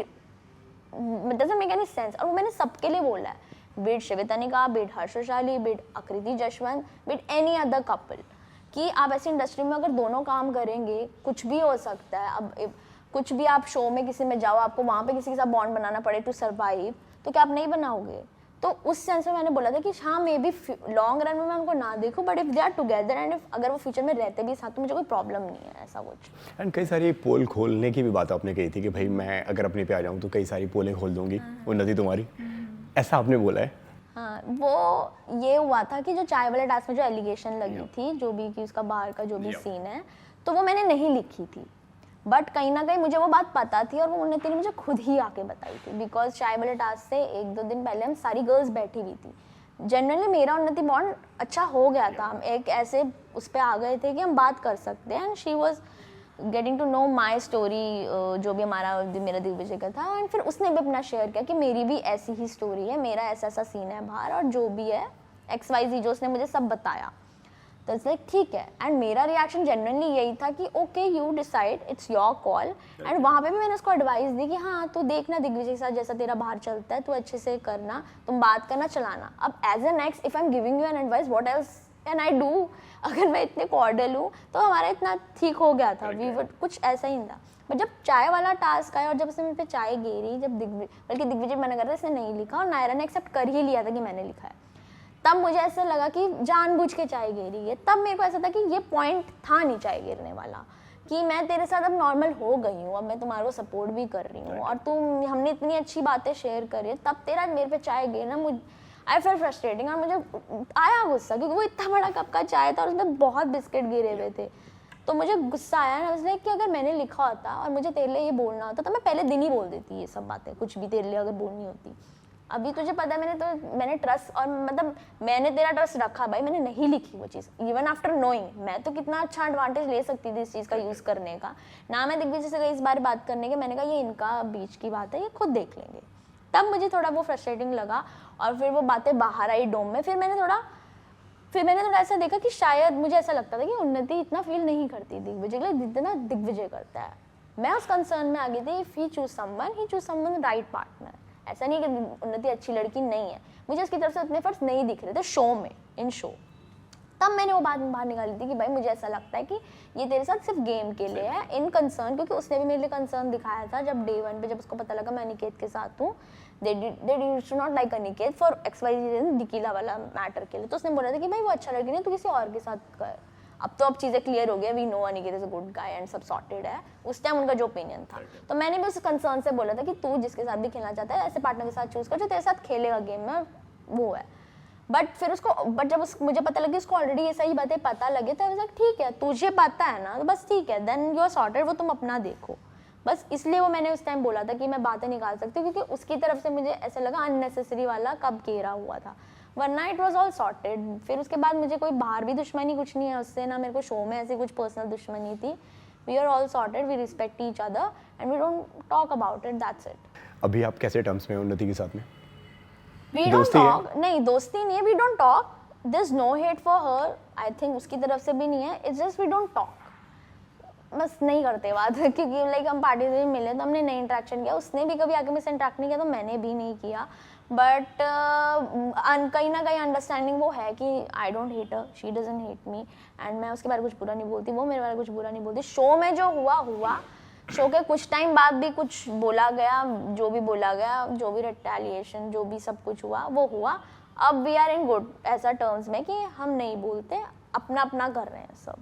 doesn't make any sense। और वो मैंने सबके लिए बोला है, बीट श्वेता ने कहा, बीट हर्षशाली, beat Akriti Jashwant, beat any other couple, कि आप ऐसी इंडस्ट्री में अगर दोनों काम करेंगे कुछ भी हो सकता है। अब कुछ भी आप शो में किसी में जाओ, आपको वहाँ पे किसी के साथ बॉन्ड बनाना पड़े टू सर्वाइव, तो क्या आप नहीं बनाओगे? तो उस सेंस में मैंने बोला था कि हाँ मे बी लॉन्ग रन में मैं उनको ना देखूं, but if they are together and अगर वो फ्यूचर में रहते भी साथ तो मुझे कोई प्रॉब्लम नहीं है ऐसा कुछ। एंड कई सारी पोल खोलने की भी बात आपने कही थी कि भाई मैं अगर अपने पे आ जाऊँ तो कई सारी पोलें खोल दूंगी उन्नति तुम्हारी, ऐसा आपने बोला है? हाँ, वो ये हुआ था कि जो चाय वाले टास्क में जो एलिगेशन लगी थी, जो भी कि उसका बाहर का जो भी सीन है, तो वो मैंने नहीं लिखी थी, बट कहीं ना कहीं मुझे वो बात पता थी और वो उन्नति ने मुझे खुद ही आके बताई थी। बिकॉज चाय वाले टास्क से 1-2 दिन पहले हम सारी गर्ल्स बैठी हुई थी। जनरली मेरा उन्नति बॉन्ड अच्छा हो गया था, हम एक ऐसे उस पर आ गए थे कि हम बात कर सकते हैं, and she was getting to know my story, जो भी मेरा दिग्विजय का था। एंड फिर उसने भी अपना शेयर किया कि मेरी भी ऐसी ही स्टोरी है, मेरा ऐसा ऐसा सीन है बाहर और जो भी है XYZ जो उसने मुझे सब बताया। तो इट्स लाइक ठीक है, एंड मेरा रिएक्शन जनरली यही था कि okay you decide, it's your call. And वहाँ पे भी मैंने उसको एडवाइस दी कि हाँ तू देखना दिग्विजय के साथ जैसा तेरा बाहर चलता है, तू अच्छे से करना, तुम बात करना चलाना। अब as an ex if I am giving you an advice, what else can I do? अगर मैं इतने कॉर्डियल हूँ तो हमारा इतना ठीक हो गया था, वी कुछ ऐसा ही था। बट जब चाय वाला टास्क आया और जब उसने मुझ पर चाय गेरी, जब बल्कि दिग्विजय मना कर रहा इसने नहीं लिखा और नायरा ने एक्सेप्ट कर ही लिया था कि मैंने लिखा है, तब मुझे ऐसा लगा कि जानबूझ के चाय गिरी है। तब मेरे को ऐसा था कि ये पॉइंट था नहीं चाय गिरने वाला, कि मैं तेरे साथ अब नॉर्मल हो गई हूँ, अब मैं तुम्हारे को सपोर्ट भी कर रही हूँ और हमने इतनी अच्छी बातें शेयर करी, तब तेरा मेरे पे चाय गिरना आई फेल फ्रस्ट्रेटिंग। और मुझे आया गुस्सा क्योंकि वो इतना बड़ा कप का चाय था और उसमें बहुत बिस्किट गिरे हुए थे, तो मुझे गुस्सा आया ना उसने कि अगर मैंने लिखा होता और मुझे तेरे लिए ये बोलना होता तो मैं पहले दिन ही बोल देती ये सब बातें, कुछ भी तेरे लिए अगर बोलनी होती। अभी तुझे पता है मैंने ट्रस्ट और मतलब मैंने तेरा ट्रस्ट रखा भाई, मैंने नहीं लिखी वो चीज़ इवन आफ्टर नोइंग। मैं तो कितना अच्छा एडवांटेज ले सकती थी इस चीज़ का यूज़ करने का ना। मैं दिग्विजय से गई इस बार बात करने के, मैंने कहा ये इनका बीच की बात है, ये खुद देख लेंगे। तब मुझे थोड़ा वो फ्रस्ट्रेटिंग लगा और फिर वो बातें बाहर आई डोम में। फिर मैंने थोड़ा ऐसा देखा कि शायद मुझे ऐसा लगता था कि उन्नति इतना फील नहीं करती दिग्विजय के लिए जितना दिग्विजय करता है। मैं उस कंसर्न में आ गई थी, if he choose someone right partner. ऐसा नहीं कि उन्नति अच्छी लड़की नहीं है, मुझे उसकी तरफ से उतने एफर्ट्स नहीं दिख रहे थे शो में, इन शो। तब मैंने वो बात बाहर निकाली थी कि भाई मुझे ऐसा लगता है कि ये तेरे साथ सिर्फ गेम के लिए है, इन कंसर्न, क्योंकि उसने भी मेरे लिए कंसर्न दिखाया था जब डे 1 पे जब उसको पता लगा मैं अनिकेत के साथ हूँ। They used to not like Aniket for XYZ reason, Dikila वाला मैटर के लिए। तो उसने बोला था कि भाई वो अच्छा लड़की नहीं, तू किसी और के साथ कर। अब चीज़ें क्लियर हो गई, we know Aniket is a good guy and सब सॉर्टेड है। उस टाइम उनका जो ओपिनियन था, तो मैंने भी उस कंसर्न से बोला था कि तू जिसके साथ भी खेलना चाहता है ऐसे पार्टनर के साथ चूज कर जो तेरे साथ खेलेगा गेम में, वो है। बट जब मुझे पता लगी उसको ऑलरेडी ये सही बातें पता लगे, तो ठीक है तुझे पता है ना, तो बस ठीक है, देन यू आर सॉर्टेड, वो तुम अपना देखो। बस इसलिए वो मैंने उस टाइम बोला था कि मैं बातें निकाल सकती हूँ, क्योंकि उसकी तरफ से मुझे ऐसा लगा अननेसेसरी वाला कब घेरा हुआ था, वरना इट वॉज ऑल सॉर्टेड। फिर उसके बाद मुझे कोई बाहर भी दुश्मनी कुछ नहीं है उससे, ना मेरे को शो में ऐसी कुछ पर्सनल दुश्मनी थी। We are all sorted, we respect each other and we don't talk about it, that's it. अभी आप कैसे टर्म्स में उन्नति के साथ में? वी डोंट टॉक, नहीं दोस्ती नहीं है, we don't talk, there is no hate for her I think उसकी तरफ से भी नहीं है, it's just we don't talk, बस नहीं करते बात क्योंकि लाइक हम पार्टी से मिले तो हमने नहीं इंटरेक्शन किया, उसने भी कभी आके मुझसे इंटरेक्ट नहीं किया तो मैंने भी नहीं किया, बट कहीं ना कहीं अंडरस्टैंडिंग वो है कि I don't hate her, she doesn't hate me, and मैं उसके बारे में कुछ बुरा नहीं बोलती, वो मेरे बारे में कुछ बुरा नहीं बोलती। शो में जो हुआ शो के कुछ टाइम बाद भी कुछ बोला गया, जो भी बोला गया, जो भी रिटेलिएशन, जो भी सब कुछ हुआ वो हुआ। अब वी आर इन गुड ऐसा टर्म्स में कि हम नहीं बोलते, अपना अपना कर रहे हैं सब,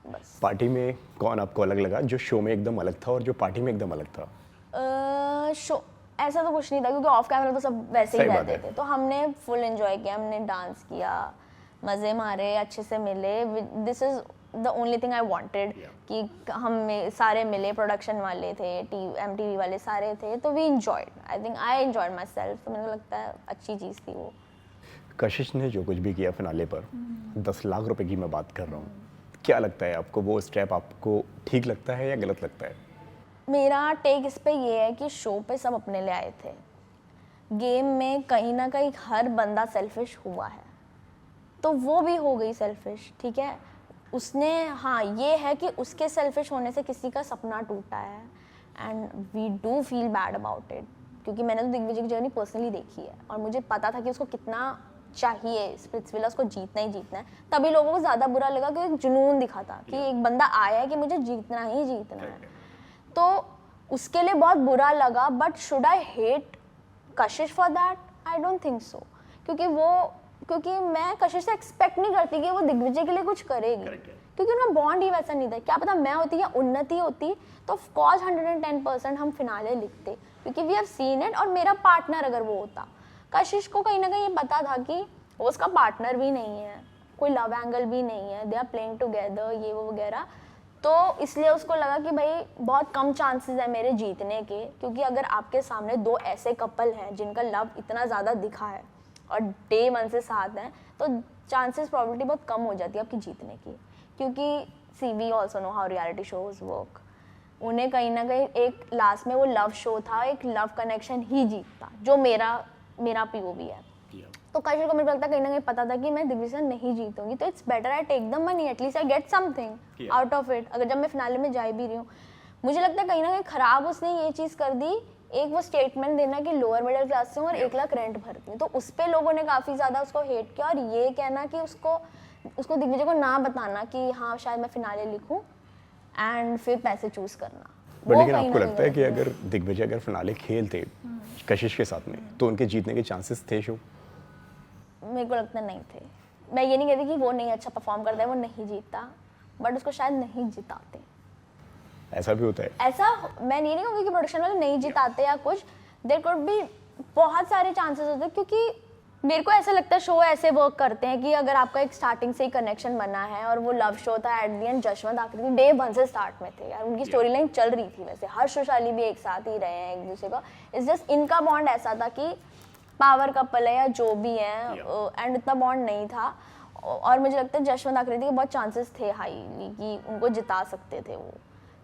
बस। पार्टी में कौन आपको अलग लगा, जो शो में एकदम अलग था और जो पार्टी में एकदम अलग था? शो ऐसा तो कुछ नहीं था क्योंकि ऑफ कैमरा तो सब वैसे ही सही बात रहते थे, तो हमने फुल एंजॉय किया, हमने डांस किया, मज़े मारे, अच्छे से मिले। This is the only thing I wanted कि हम सारे मिले, प्रोडक्शन वाले थे, MTV वाले सारे थे, तो we enjoyed, I enjoyed myself, तो मेरे को लगता है अच्छी चीज़ थी वो। कशिश ने जो कुछ भी किया फिनाले पर, 10 लाख रुपए की मैं बात कर रहा हूँ, क्या लगता है आपको, वो स्टेप आपको ठीक लगता है या गलत लगता है? मेरा टेक इस पे ये है कि शो पे सब अपने लिए आए थे, गेम में कहीं ना कहीं हर बंदा सेल्फिश हुआ है, तो वो भी हो गई सेल्फिश, ठीक है। उसने, हाँ ये है कि उसके सेल्फिश होने से किसी का सपना टूटा है, and we do feel bad about it, क्योंकि मैंने तो दिग्विजय की जर्नी पर्सनली देखी है और मुझे पता था कि उसको कितना चाहिए स्प्लिट्सविला, उसको जीतना ही जीतना है, तभी लोगों को ज़्यादा बुरा लगा कि एक जुनून दिखा था कि एक बंदा आया है कि मुझे जीतना ही जीतना है, तो उसके लिए बहुत बुरा लगा। But should I hate Kashish for that? I don't think so, क्योंकि मैं कशिश से एक्सपेक्ट नहीं करती कि वो दिग्विजय के लिए कुछ करेगी, क्योंकि उनका बॉन्ड ही वैसा नहीं था। क्या पता मैं होती या उन्नति होती तो ऑफ कोर्स 110% हम फिनाले लिखते, क्योंकि वी हैव सीन इट, और मेरा पार्टनर अगर वो होता। कशिश को कहीं ना कहीं ये पता था कि वो उसका पार्टनर भी नहीं है, कोई लव एंगल भी नहीं है, दे आर प्लेइंग टुगेदर, ये वो वगैरह, तो इसलिए उसको लगा कि भाई बहुत कम चांसेस है मेरे जीतने के, क्योंकि अगर आपके सामने दो ऐसे कपल हैं जिनका लव इतना ज़्यादा दिखा है और डे 1 से साथ हैं, तो चांसेस प्रोबेबिलिटी बहुत कम हो जाती है आपकी जीतने की, क्योंकि see we also know how reality shows work. उन्हें कहीं ना कहीं एक लास्ट में वो लव शो था, एक लव कनेक्शन ही जीतता, जो मेरा POV है। तो कशिश को मेरे को लगता है कहीं ना कहीं पता था कि मैं दिग्विजय से नहीं जीतूंगी, तो it's better I take the money, at least I get something out of it. अगर जब मैं फिनाले में जा भी रही हूँ, मुझे लगता है कहीं ना कहीं खराब उसने ये चीज़ कर दी, एक वो स्टेटमेंट देना कि लोअर मिडिल क्लास से हूँ और 1 लाख रेंट भरती हूँ, तो उस पर लोगों ने काफ़ी ज़्यादा उसको हेट किया, और ये कहना कि उसको दिग्विजय को ना बताना कि हाँ शायद मैं फिनाले लिखूँ एंड फिर पैसे चूज करना। बट लेकिन आपको लगता है कि अगर दिग्विजय अगर फिनाले खेलते कशिश के साथ में, तो उनके जीतने के चांसेस थे शो? मेरे को लगता नहीं थे। मैं ये नहीं कहती कि वो नहीं अच्छा परफॉर्म करता है, वो नहीं जीतता, बट उसको शायद नहीं जिताते। ऐसा भी होता है? ऐसा मैं ये नहीं कहूँगी कि प्रोडक्शन वाले नहीं जिताते या कुछ, देयर कुड बी बहुत सारे चांसेस होते हैं, क्योंकि मेरे को ऐसा लगता है शो ऐसे वर्क करते हैं कि अगर आपका एक स्टार्टिंग से ही कनेक्शन बना है, और वो लव शो था, एट द एंड जशवंत आखिरी डे 1 से स्टार्ट में थे यार, उनकी स्टोरी लाइन चल रही थी, वैसे हर्ष वैशाली भी एक साथ ही रहे हैं एक दूसरे को, इट्स जस्ट इनका बॉन्ड ऐसा था कि पावर कपल है या जो भी है, एंड इतना बॉन्ड नहीं था, और मुझे लगता है जशवंत आकृति के बहुत चांसेस थे हाईली कि उनको जिता सकते थे वो,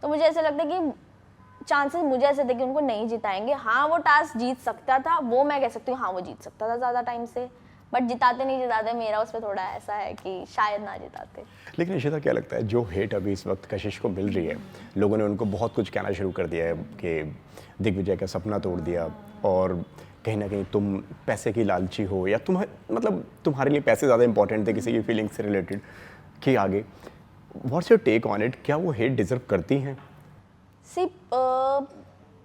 तो मुझे ऐसा लगता है कि चांसेस मुझे ऐसे थे कि उनको नहीं जिताएंगे। हाँ वो टास्क जीत सकता था, वो मैं कह सकती हूँ, हाँ वो जीत सकता था ज़्यादा टाइम से, बट जिताते नहीं जिताते मेरा उस पर थोड़ा ऐसा है कि शायद ना जिताते। लेकिन इशिता क्या लगता है, जो हेट अभी इस वक्त कशिश को मिल रही है, लोगों ने उनको बहुत कुछ कहना शुरू कर दिया है कि दिग्विजय का सपना तोड़ दिया, और कहीं ना कहीं तुम पैसे की लालची हो, या तुम्हारे लिए पैसे ज़्यादा इंपॉर्टेंट थे किसी की फीलिंग्स से रिलेटेड कि आगे, what's your take on it? क्या वो हेट डिजर्व करती हैं?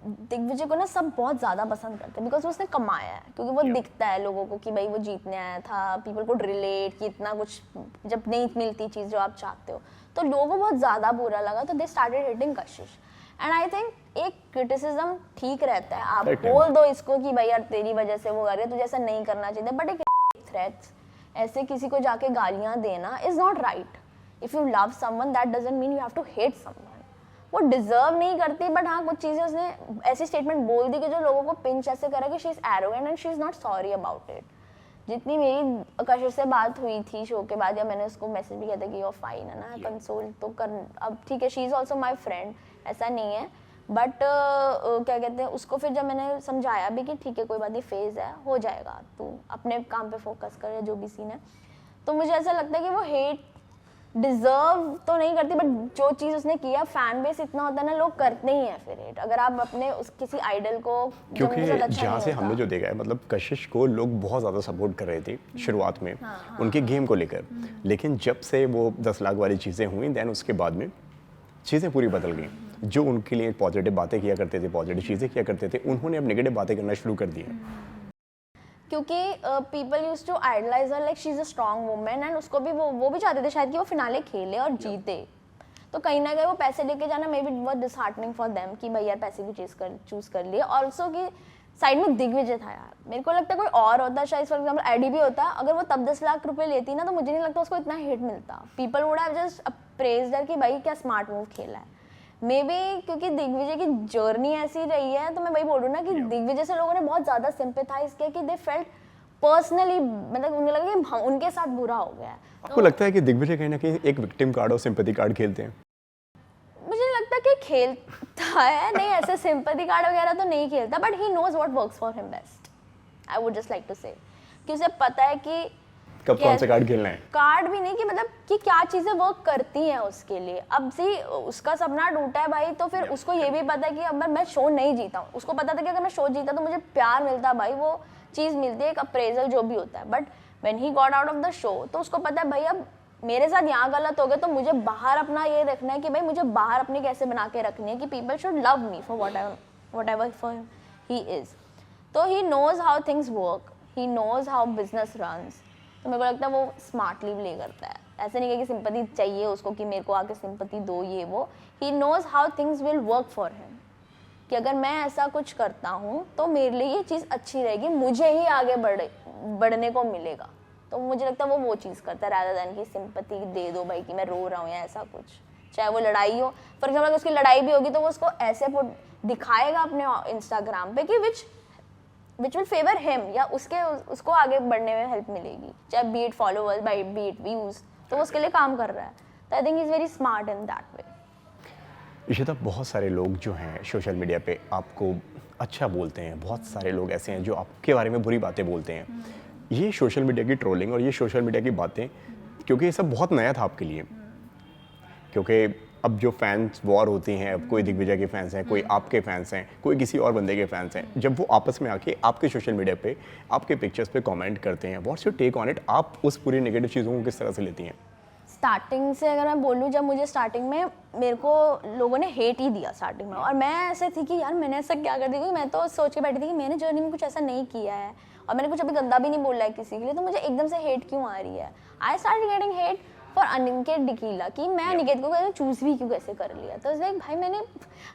दिग्विजय को ना सब बहुत ज़्यादा पसंद करते हैं, बिकॉज उसने कमाया है, क्योंकि वो दिखता है लोगों को कि भाई वो जीतने आया था, पीपल को रिलेट कि इतना कुछ जब नहीं मिलती चीज़ जो आप चाहते हो, तो लोगों को बहुत ज़्यादा बुरा लगा, तो they started hitting Kashish. And I think एक क्रिटिसिज्म ठीक रहता है, आप बोल दो इसको कि भाई यार तेरी वजह से वो कर रहे, तुझे ऐसा नहीं करना चाहिए, बट एक थ्रेट्स ऐसे किसी को जाके गालियाँ देना is not right. If you love someone that doesn't mean you have to hate someone. वो डिजर्व नहीं करती, बट हाँ कुछ चीज़ें उसने ऐसी स्टेटमेंट बोल दी कि जो लोगों को पिंच ऐसे करा कि she is arrogant and she is not sorry about it. जितनी मेरी कशिश से बात हुई थी शो के बाद, या मैंने उसको मैसेज भी किया था कि यू आर फाइन है ना, कंसोल तो कर, अब ठीक है, she is also my friend, ऐसा नहीं है, बट क्या कहते हैं उसको, फिर जब मैंने समझाया भी कि ठीक है कोई बात नहीं, फेज़ है, हो जाएगा, तू अपने काम पे फोकस कर, या जो भी सीन है, तो मुझे ऐसा लगता है कि वो हेट डिजर्व तो नहीं करती, बट जो चीज़ उसने किया, फैन बेस इतना होता है ना, लोग करते ही हैं फिर hate। अगर आप अपने उस किसी आइडल को, जो क्योंकि उनके साथ अच्छा जहाँ नहीं से होता। हमने जो देखा है, मतलब कशिश को लोग बहुत ज़्यादा सपोर्ट कर रहे थे शुरुआत में उनके गेम को लेकर, लेकिन जब से वो 10 लाख वाली चीज़ें हुई, देन उसके बाद में चीज़ें पूरी बदल गई। जो उनके लिए पॉजिटिव बातें किया करते थे, पॉजिटिव चीज़ें किया करते थे, उन्होंने अब नेगेटिव बातें करना शुरू कर दी हैं। क्योंकि people use to idealise her, like she is a strong woman, and उसको भी वो भी चाहते थे शायद कि वो फिनाले खेले और जीते। तो कहीं ना कहीं वो पैसे लेके जाना मे बी बहुत डिसहार्टनिंग फॉर देम कि भाई यार पैसे भी चूज कर लिए। ऑल्सो कि साइड में दिग्विजय था यार, मेरे को लगता है कोई और होता शायद, फॉर एग्जाम्पल एडी भी होता, अगर वो तब 10 लाख रुपए लेती ना, तो मुझे नहीं लगता उसको इतना हिट मिलता। People would have just appraised her कि भाई क्या स्मार्ट मूव खेला है। मे बी क्योंकि दिग्विजय की जर्नी ऐसी रही है, तो मैं वही बोल रही हूँ ना कि दिग्विजय से लोगों ने बहुत ज़्यादा सिंपैथाइज किया कि दे फेल्ट पर्सनली, मतलब उन्हें लगा कि हम उनके साथ बुरा हो गया है। आपको लगता है कि दिग्विजय कहीं ना कहीं एक विक्टिम कार्ड और सिंपैथी कार्ड खेलते हैं? मुझे नहीं लगता कि खेलता है, नहीं ऐसे सिंपैथी कार्ड वगैरह तो नहीं खेलता, but he knows what works for him best, I would just like to say, कि उसे पता है कि कब कौन सा कार्ड खेलना है। कार्ड भी नहीं कि मतलब कि क्या चीज़ें वर्क करती हैं उसके लिए। अब सी उसका सपना टूटा है भाई, तो फिर उसको ये भी पता है कि अब मैं शो नहीं जीता हूँ, उसको पता था कि अगर मैं शो जीता तो मुझे प्यार मिलता, भाई वो चीज़ मिलती है, एक अप्रेजल जो भी होता है। But when he got out of the show, तो उसको पता है भाई अब मेरे साथ यहाँ गलत हो गया, तो मुझे बाहर अपना ये रखना है कि भाई मुझे बाहर अपनी कैसे बना के रखनी है कि people should love me for whatever for he is. तो he knows how things work, he knows how business runs. तो मेरे को लगता है वो स्मार्टली प्ले करता है। ऐसे नहीं है कि सिंपैथी चाहिए उसको कि मेरे को आके सिंपैथी दो ये वो। He knows how things will work for him, कि अगर मैं ऐसा कुछ करता हूँ तो मेरे लिए ये चीज़ अच्छी रहेगी, मुझे ही आगे बढ़ने को मिलेगा। तो मुझे लगता है वो चीज़ करता है, रादर देन कि सिंपैथी दे दो भाई कि मैं रो रहा हूँ या ऐसा कुछ। चाहे वो लड़ाई हो, फॉर एग्जाम्पल अगर उसकी लड़ाई भी होगी तो वो उसको ऐसे दिखाएगा अपने इंस्टाग्राम पे कि विच विल फेवर हिम, या उसको आगे बढ़ने में हेल्प मिलेगी, चाहे B it followers, by B it views, तो वो उसके लिए काम कर रहा है। तो I think is very smart in that way. Ishita, बहुत सारे लोग जो हैं सोशल मीडिया पे आपको अच्छा बोलते हैं, बहुत सारे लोग ऐसे हैं जो आपके बारे में बुरी बातें बोलते हैं। ये सोशल मीडिया की ट्रोलिंग और ये सोशल मीडिया की बातें, क्योंकि ये सब बहुत नया था आपके लिए, क्योंकि अब जो फैंस वॉर होती हैं, अब कोई दिग्विजय के फैंस हैं, कोई आपके फैंस हैं, कोई किसी और बंदे के फैंस हैं, जब वो आपस में आके आपके सोशल मीडिया पे आपके पिक्चर्स पे कमेंट करते हैं, what's your take on it? आप उस पूरी नेगेटिव चीज़ों को किस तरह से लेती हैं? स्टार्टिंग से अगर मैं बोलूँ, जब मुझे स्टार्टिंग में मेरे को लोगों ने हेट ही दिया स्टार्टिंग में, और मैं ऐसे थी कि यार मैंने ऐसा क्या कर दिया, क्योंकि मैं तो सोच के बैठी थी कि मैंने जर्नी में कुछ ऐसा नहीं किया है और मैंने कुछ अभी गंदा भी नहीं बोला है किसी के लिए, तो मुझे एकदम से हेट क्यों आ रही है। I start getting hate for Aniket Dikila, कि मैं अनिकेत को चूज भी क्यों कैसे कर लिया। तो इसलिए भाई मैंने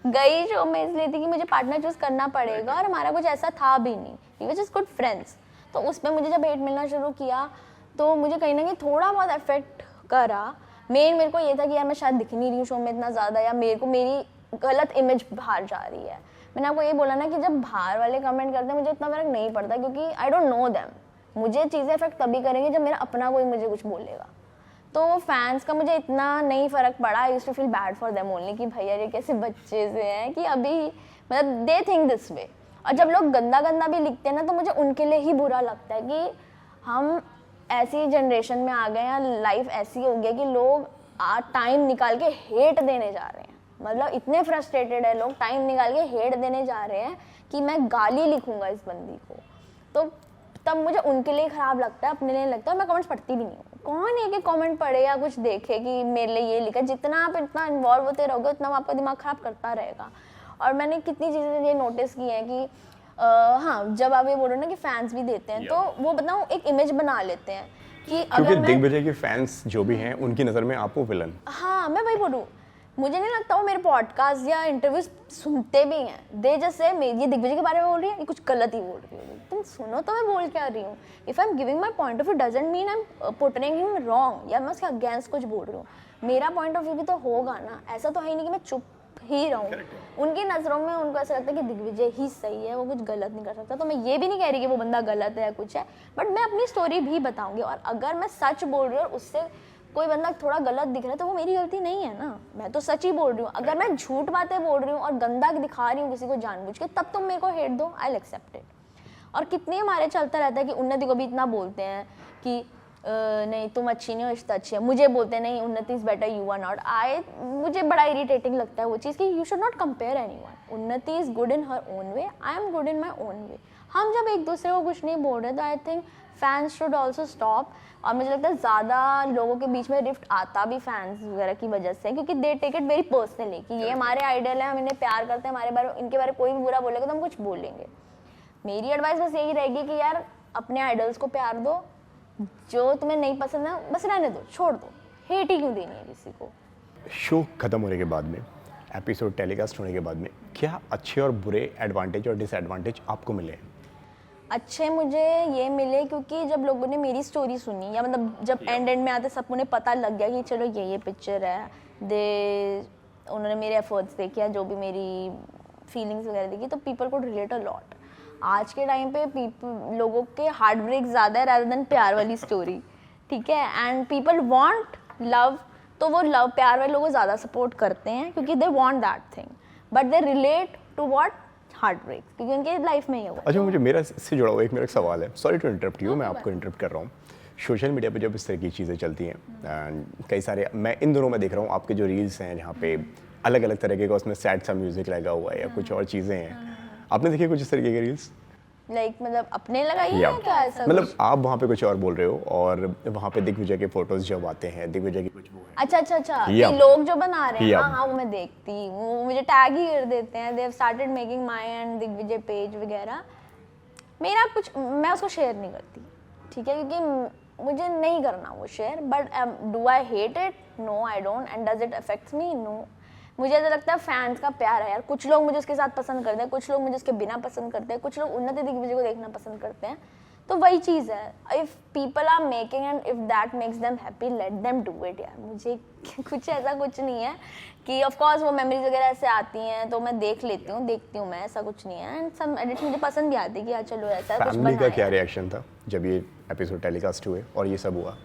गई शो में इसलिए थी कि मुझे पार्टनर चूज करना पड़ेगा, और हमारा कुछ ऐसा था भी नहीं, we were just good friends. तो उस पर मुझे जब हेट मिलना शुरू किया तो मुझे कहीं ना कहीं थोड़ा बहुत अफेक्ट करा। मेरे को ये था कि यार मैं शायद दिख नहीं रही हूँ शो में इतना ज़्यादा, या मेरे को मेरी गलत इमेज बाहर जा रही है। मैंने आपको ये बोला ना कि जब बाहर वाले कमेंट करते हैं मुझे इतना फर्क नहीं पड़ता, क्योंकि आई डोंट नो देम। मुझे चीज़ें इफेक्ट तभी करेंगी जब मेरा अपना कोई मुझे कुछ बोलेगा। तो फैंस का मुझे इतना नहीं फ़र्क पड़ा। I used to feel bad for them only, कि भैया ये कैसे बच्चे से हैं कि अभी मतलब दे थिंक दिस वे। और जब लोग गंदा गंदा भी लिखते हैं ना, तो मुझे उनके लिए ही बुरा लगता है कि हम ऐसी जनरेशन में आ गए हैं, लाइफ ऐसी हो गई कि लोग टाइम निकाल के हेट देने जा रहे हैं। मतलब इतने फ्रस्ट्रेटेड है लोग, टाइम निकाल के हेट देने जा रहे हैं कि मैं गाली लिखूंगा इस बंदी को। तो तब मुझे उनके लिए ख़राब लगता है, अपने लिए लगता है। मैं कमेंट्स पढ़ती भी नहीं हूँ। कौन है कि कमेंट पढ़े या कुछ देखे कि मेरे लिए ये लिखा। जितना आप इतना इन्वॉल्व होते रहोगे उतना आपका दिमाग ख़राब करता रहेगा। और मैंने कितनी चीज़ें ये नोटिस की हैं कि हाँ, जब आप ये बोलो ना कि फैंस भी देते हैं, तो वो बताऊँ एक इमेज बना लेते हैं कि क्योंकि दिग्विजय के फैंस जो भी हैं उनकी नज़र में आप वो विलन। हाँ, मैं वही बोलूँ, मुझे नहीं लगता वो मेरे पॉडकास्ट या इंटरव्यूज सुनते भी हैं। दे जैसे ये दिग्विजय के बारे में बोल रही है, ये कुछ गलत ही बोल रही है। तुम सुनो तो मैं बोल क्या रही हूँ। If I am giving my point of view doesn't mean I am portraying him wrong, या मैं उसके अगेंस्ट कुछ बोल रही हूँ। मेरा पॉइंट ऑफ व्यू भी तो होगा ना, ऐसा तो है ही नहीं कि मैं चुप ही रहूँ। उनकी नज़रों में उनको ऐसा लगता है कि दिग्विजय ही सही है, वो कुछ गलत नहीं कर सकता। तो मैं ये भी नहीं कह रही कि वो बंदा गलत है या कुछ है, बट मैं अपनी स्टोरी भी बताऊंगी। और अगर मैं सच बोल रही हूँ और उससे कोई बंदा थोड़ा गलत दिख रहा है तो वो मेरी गलती नहीं है ना, मैं तो सच ही बोल रही हूँ। अगर मैं झूठ बातें बोल रही हूँ और गंदा दिखा रही हूँ किसी को जानबूझ के, तब तुम मेरे को हेट दो, आई विल एक्सेप्ट इट। और कितने हमारे चलता रहता है कि उन्नति को भी इतना बोलते हैं कि नहीं तुम अच्छी नहीं हो, इश्ता अच्छी है, मुझे बोलते नहीं Unnati is better, you are not. मुझे बड़ा इरिटेटिंग लगता है वो चीज़ कि you should not compare anyone. Unnati is good in her own way, I am good in my own way. हम जब एक दूसरे को कुछ नहीं बोल रहे तो I think fans should also stop. और मुझे लगता है ज़्यादा लोगों के बीच में रिफ्ट आता भी फैंस वगैरह की वजह से, क्योंकि they take it very personally कि ये हमारे आइडल है, हम इन्हें प्यार करते हैं, हमारे बारे इनके बारे में कोई भी बुरा बोलेगा तो हम कुछ बोलेंगे। मेरी एडवाइस बस यही रहेगी कि यार अपने आइडल्स को प्यार दो, जो तुम्हें नहीं पसंद है बस रहने दो, छोड़ दो, हेट ही क्यों देनी है किसी को। शो खत्म होने के बाद में, एपिसोड टेलीकास्ट होने के बाद में क्या अच्छे और बुरे एडवांटेज और डिसएडवांटेज आपको मिले? अच्छे मुझे ये मिले क्योंकि जब लोगों ने मेरी स्टोरी सुनी, या मतलब जब एंड में आते सबको ने पता लग गया कि चलो ये पिक्चर है, उन्होंने मेरे एफर्ट्स देखे, जो भी मेरी फीलिंग्स वगैरह देखी, तो पीपल को रिलेट अ लॉट। आज के टाइम पे लोगों के हार्ट ब्रेक ज़्यादा है रादर देन प्यार वाली स्टोरी, ठीक है। एंड पीपल वांट लव, तो वो लव प्यार वाले लोगों ज़्यादा सपोर्ट करते हैं क्योंकि they want that thing, but they relate to what heart break, क्योंकि उनके लाइफ में ये हुआ। अच्छा, मुझे मेरा इससे जुड़ा हुआ मेरा एक सवाल है, सॉरी टू इंटरप्ट यू, मैं आपको इंटरप्ट कर रहा हूँ। सोशल मीडिया पे जब इस तरह की चीज़ें चलती हैं, एंड कई सारे, मैं इन दोनों में देख रहा हूँ आपके जो रील्स हैं जहाँ पे अलग अलग तरीके का उसमें सैड सा म्यूजिक लगा हुआ है या कुछ और चीज़ें हैं, आपने देखी कुछ इस तरीके के रील्स? मतलब अपने लगाई है क्या ऐसा? मतलब आप वहाँ पे कुछ और बोल रहे हो और वहाँ पे दिग्विजय के फोटोज जब आते हैं, दिग्विजय की कुछ वो है। अच्छा ये लोग जो बना रहे हैं, हाँ वो मैं देखती हूँ, वो मुझे टैग ही कर देते हैं, they have started making my and Digvijay page वगैरह। मेरा कुछ, मैं उसको शेयर नहीं करती, ठीक है, क्योंकि मुझे नहीं करना वो share. But do I hate it? No I don't. And does it affects me? No. मुझे ऐसा लगता है फैंस का प्यार है यार, कुछ लोग मुझे उसके साथ पसंद करते हैं, कुछ लोग मुझे उसके बिना पसंद करते हैं, कुछ लोग उन्नति दिग्विजय को देखना पसंद करते हैं, तो वही चीज़ है। If people are making and if that makes them happy, let them do it यार। मुझे कुछ ऐसा कुछ नहीं है कि ऑफ कोर्स वो मेमोरीज वगैरह ऐसे आती हैं तो मैं देख लेती हूँ, देखती हूँ मैं, ऐसा कुछ नहीं है। एंड सम एडिट्स मुझे पसंद भी आती है कि यार चलो ऐसा कुछ फैमिली का क्या रिएक्शन था जब ये एपिसोड टेलीकास्ट हुए और ये सब हुआ?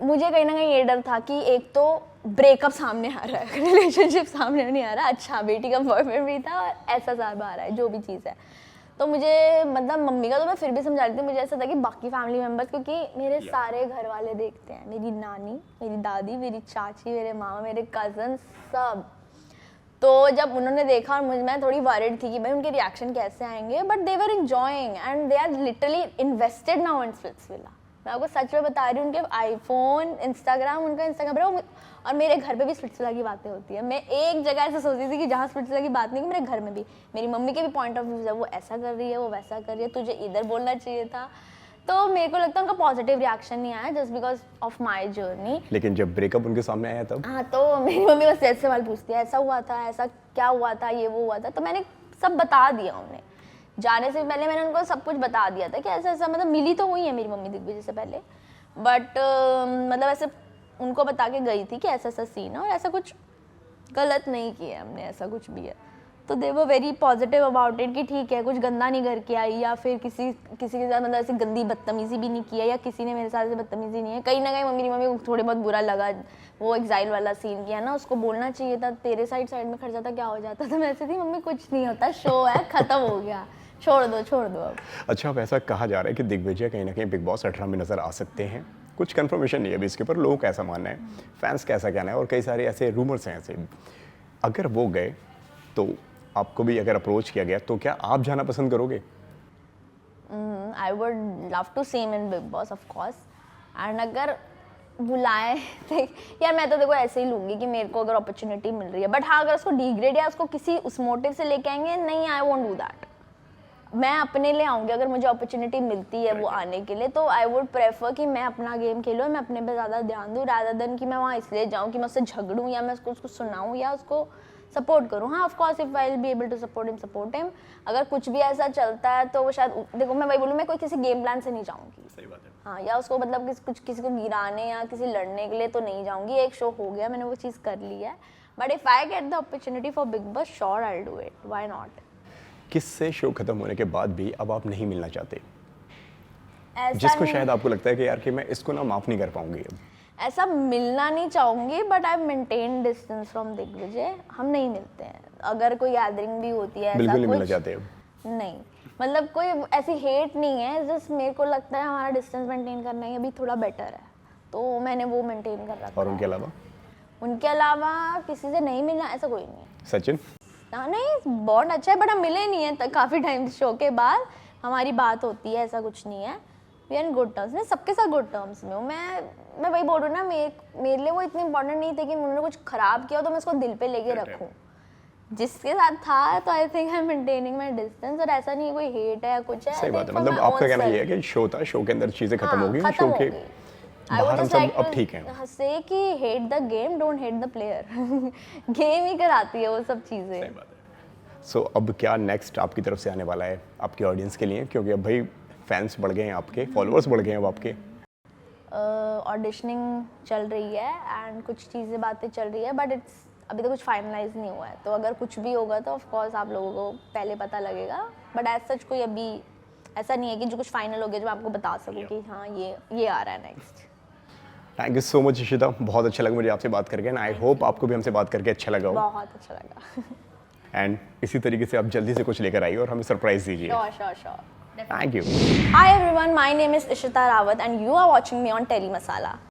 मुझे कहीं ना कहीं ये डर था कि एक तो ब्रेकअप सामने आ रहा है, रिलेशनशिप सामने नहीं आ रहा, अच्छा बेटी का बॉयफ्रेंड भी था और ऐसा साहब आ रहा है, जो भी चीज़ है। तो मुझे मतलब मम्मी का तो मैं फिर भी समझा रही थी, मुझे ऐसा था कि बाकी फैमिली मेम्बर्स, क्योंकि मेरे सारे घर वाले देखते हैं, मेरी नानी, मेरी दादी, मेरी चाची, मेरे मामा, मेरे कज़न, सब। तो जब उन्होंने देखा और मैं थोड़ी वरिड थी कि भाई उनके रिएक्शन कैसे आएंगे, but they were enjoying and they are literally invested now in Splitsvilla. मैं आपको सच में बता रही हूँ, उनके आईफोन, इंस्टाग्राम, उनका इंस्टाग्राम, और मेरे घर पे भी स्प्लिट्सविला की बातें होती है। मैं एक जगह ऐसे सोचती थी कि जहाँ स्प्लिट्सविला की बात नहीं, कि मेरे घर में भी, मेरी मम्मी के भी पॉइंट ऑफ व्यू है, वो ऐसा कर रही है, वो वैसा कर रही है, तुझे इधर बोलना चाहिए था। तो मेरे को लगता है उनका पॉजिटिव रिएक्शन नहीं आया just because of my journey. लेकिन जब ब्रेकअप उनके सामने आया तब? हाँ, तो मेरी मम्मी बस ऐसे सवाल पूछती है, ऐसा हुआ था, ऐसा क्या हुआ था, ये वो हुआ था। तो मैंने सब बता दिया उन्हें, जाने से पहले मैंने उनको सब कुछ बता दिया था कि ऐसा ऐसा, मतलब मिली तो हुई है मेरी मम्मी दिग्विजय से पहले, बट मतलब ऐसे उनको बता के गई थी कि ऐसा ऐसा सीन है और ऐसा कुछ गलत नहीं किया हमने, ऐसा कुछ भी है। तो they were very positive about it कि ठीक है, कुछ गंदा नहीं करके आई, या फिर किसी के साथ मतलब ऐसी गंदी बदतमीजी भी नहीं किया, या किसी ने मेरे साथ ऐसे बदतमीजी नहीं है। कहीं ना कहीं मेरी मम्मी को थोड़े बहुत बुरा लगा, वो एग्जाइल वाला सीन किया ना, उसको बोलना चाहिए था, तेरे साइड में खड़ जाता क्या हो जाता। तो मैं ऐसे थी, मम्मी कुछ नहीं होता, शो है, खत्म हो गया, छोड़ दो अब। अच्छा, अब ऐसा कहा जा रहा है कि दिग्विजय कहीं ना कहीं बिग बॉस 18 में नजर आ सकते हैं, कुछ कंफर्मेशन नहीं है अभी इसके ऊपर, लोगों का ऐसा मानना है, फैंस का ऐसा कहना है, और कई सारे ऐसे रूमर्स हैं ऐसे। अगर वो गए तो आपको भी अगर अप्रोच किया गया तो क्या आप जाना पसंद करोगे? I would love to see him in Bigg Boss of course, and अगर बुलाए यार मैं तो देखो ऐसे ही लूँगी कि मेरे को अगर अपॉर्चुनिटी मिल रही है, बट हाँ अगर उसको डिग्रेड या उसको किसी उस मोटिव से लेके आएंगे, नहीं, आई वोंट डू दैट। मैं अपने लिए आऊँगी, अगर मुझे अपॉर्चुनिटी मिलती है वो आने के लिए, तो आई वुड प्रेफर कि मैं अपना गेम खेलूँ, मैं अपने पे ज़्यादा ध्यान दूँ, रादर देन कि मैं वहाँ इसलिए जाऊँ कि मैं उससे झगड़ूँ या मैं उसको सुनाऊँ या उसको सपोर्ट करूँ। हाँ, of course if I will be able to support him. अगर कुछ भी ऐसा चलता है तो वो शायद, देखो मैं वही बोलूँ, मैं कोई किसी गेम प्लान से नहीं जाऊँगी। सही बात है। हाँ, या उसको मतलब किसी को गिराने या किसी लड़ने के लिए तो नहीं जाऊँगी। एक शो हो गया, मैंने वो चीज़ कर ली है, but if I get the opportunity for big boss, sure I will do it, why not. किससे शो खत्म होने के बाद भी अब आप नहीं मिलना चाहते, ऐसा जिसको नहीं, शायद आपको लगता है कि यार कि मैं इसको ना माफ नहीं कर पाऊंगी अब? ऐसा मिलना नहीं चाहूँगी, but I maintain distance from Digvijay, हम नहीं मिलते हैं। अगर कोई गैदरिंग भी होती है, बिल्कुल नहीं मिलना चाहते अब? नहीं, मतलब कोई ऐसी हेट नहीं है, जस्ट मेरे को लगता है हमारा डिस्टेंस मेंटेन करना ही अभी थोड़ा बेटर है, तो मैंने वो मेंटेन कर रखा और है। उनके अलावा किसी से नहीं मिलना ऐसा कोई नहीं है। सचिन? हाँ नहीं, बॉन्ड अच्छा है, बट हम मिले नहीं है काफ़ी टाइम शो के बाद हमारी बात होती है, ऐसा कुछ नहीं है। We are in good terms, मैं सबके साथ गुड टर्म्स में हूँ। मैं वही बोल रही हूँ ना, मेरे लिए वो इतनी इंपॉर्टेंट नहीं थी कि उन्होंने कुछ खराब किया तो मैं उसको दिल पे लेके रखूँ। जिसके साथ था तो आई think I am maintaining my distance, और ऐसा नहीं कोई हेट है या कुछ है। सही बात है, मतलब आपका कहना ये है कि शो था, शो के अंदर चीज़ें खत्म हो गई, शो के बाहर हम सब अब ठीक हैं। से कि hate the game, don't hate the player. Game ही कराती है वो सब चीज़ें। सही बात है। सो अब क्या नेक्स्ट आपकी तरफ से आने वाला है आपकी ऑडियंस के लिए, क्योंकि अब भाई फैंस बढ़ गए हैं, आपके फॉलोअर्स बढ़ गए हैं अब आपके? ऑडिशनिंग चल रही है एंड कुछ चीज़ें बातें चल रही है, बट इट्स अभी तो कुछ फाइनलाइज नहीं हुआ है, तो अगर कुछ भी होगा तो ऑफ कोर्स आप लोगों को पहले पता लगेगा, बट एज सच कोई अभी ऐसा नहीं है कि जो कुछ फाइनल हो गया जो मैं आपको बता सकूं कि हाँ ये आ रहा है next. Thank you so much Ishita, बहुत अच्छा लगा मुझे आपसे बात करके, एंड आई होप आपको भी हमसे बात करके अच्छा लगा हो। बहुत अच्छा लगा। एंड इसी तरीके से आप जल्दी से कुछ लेकर आइए और हमें सरप्राइज दीजिए। Sure. Thank you. Hi everyone, my name is Ishita Rawat and you are watching me on Tele Masala.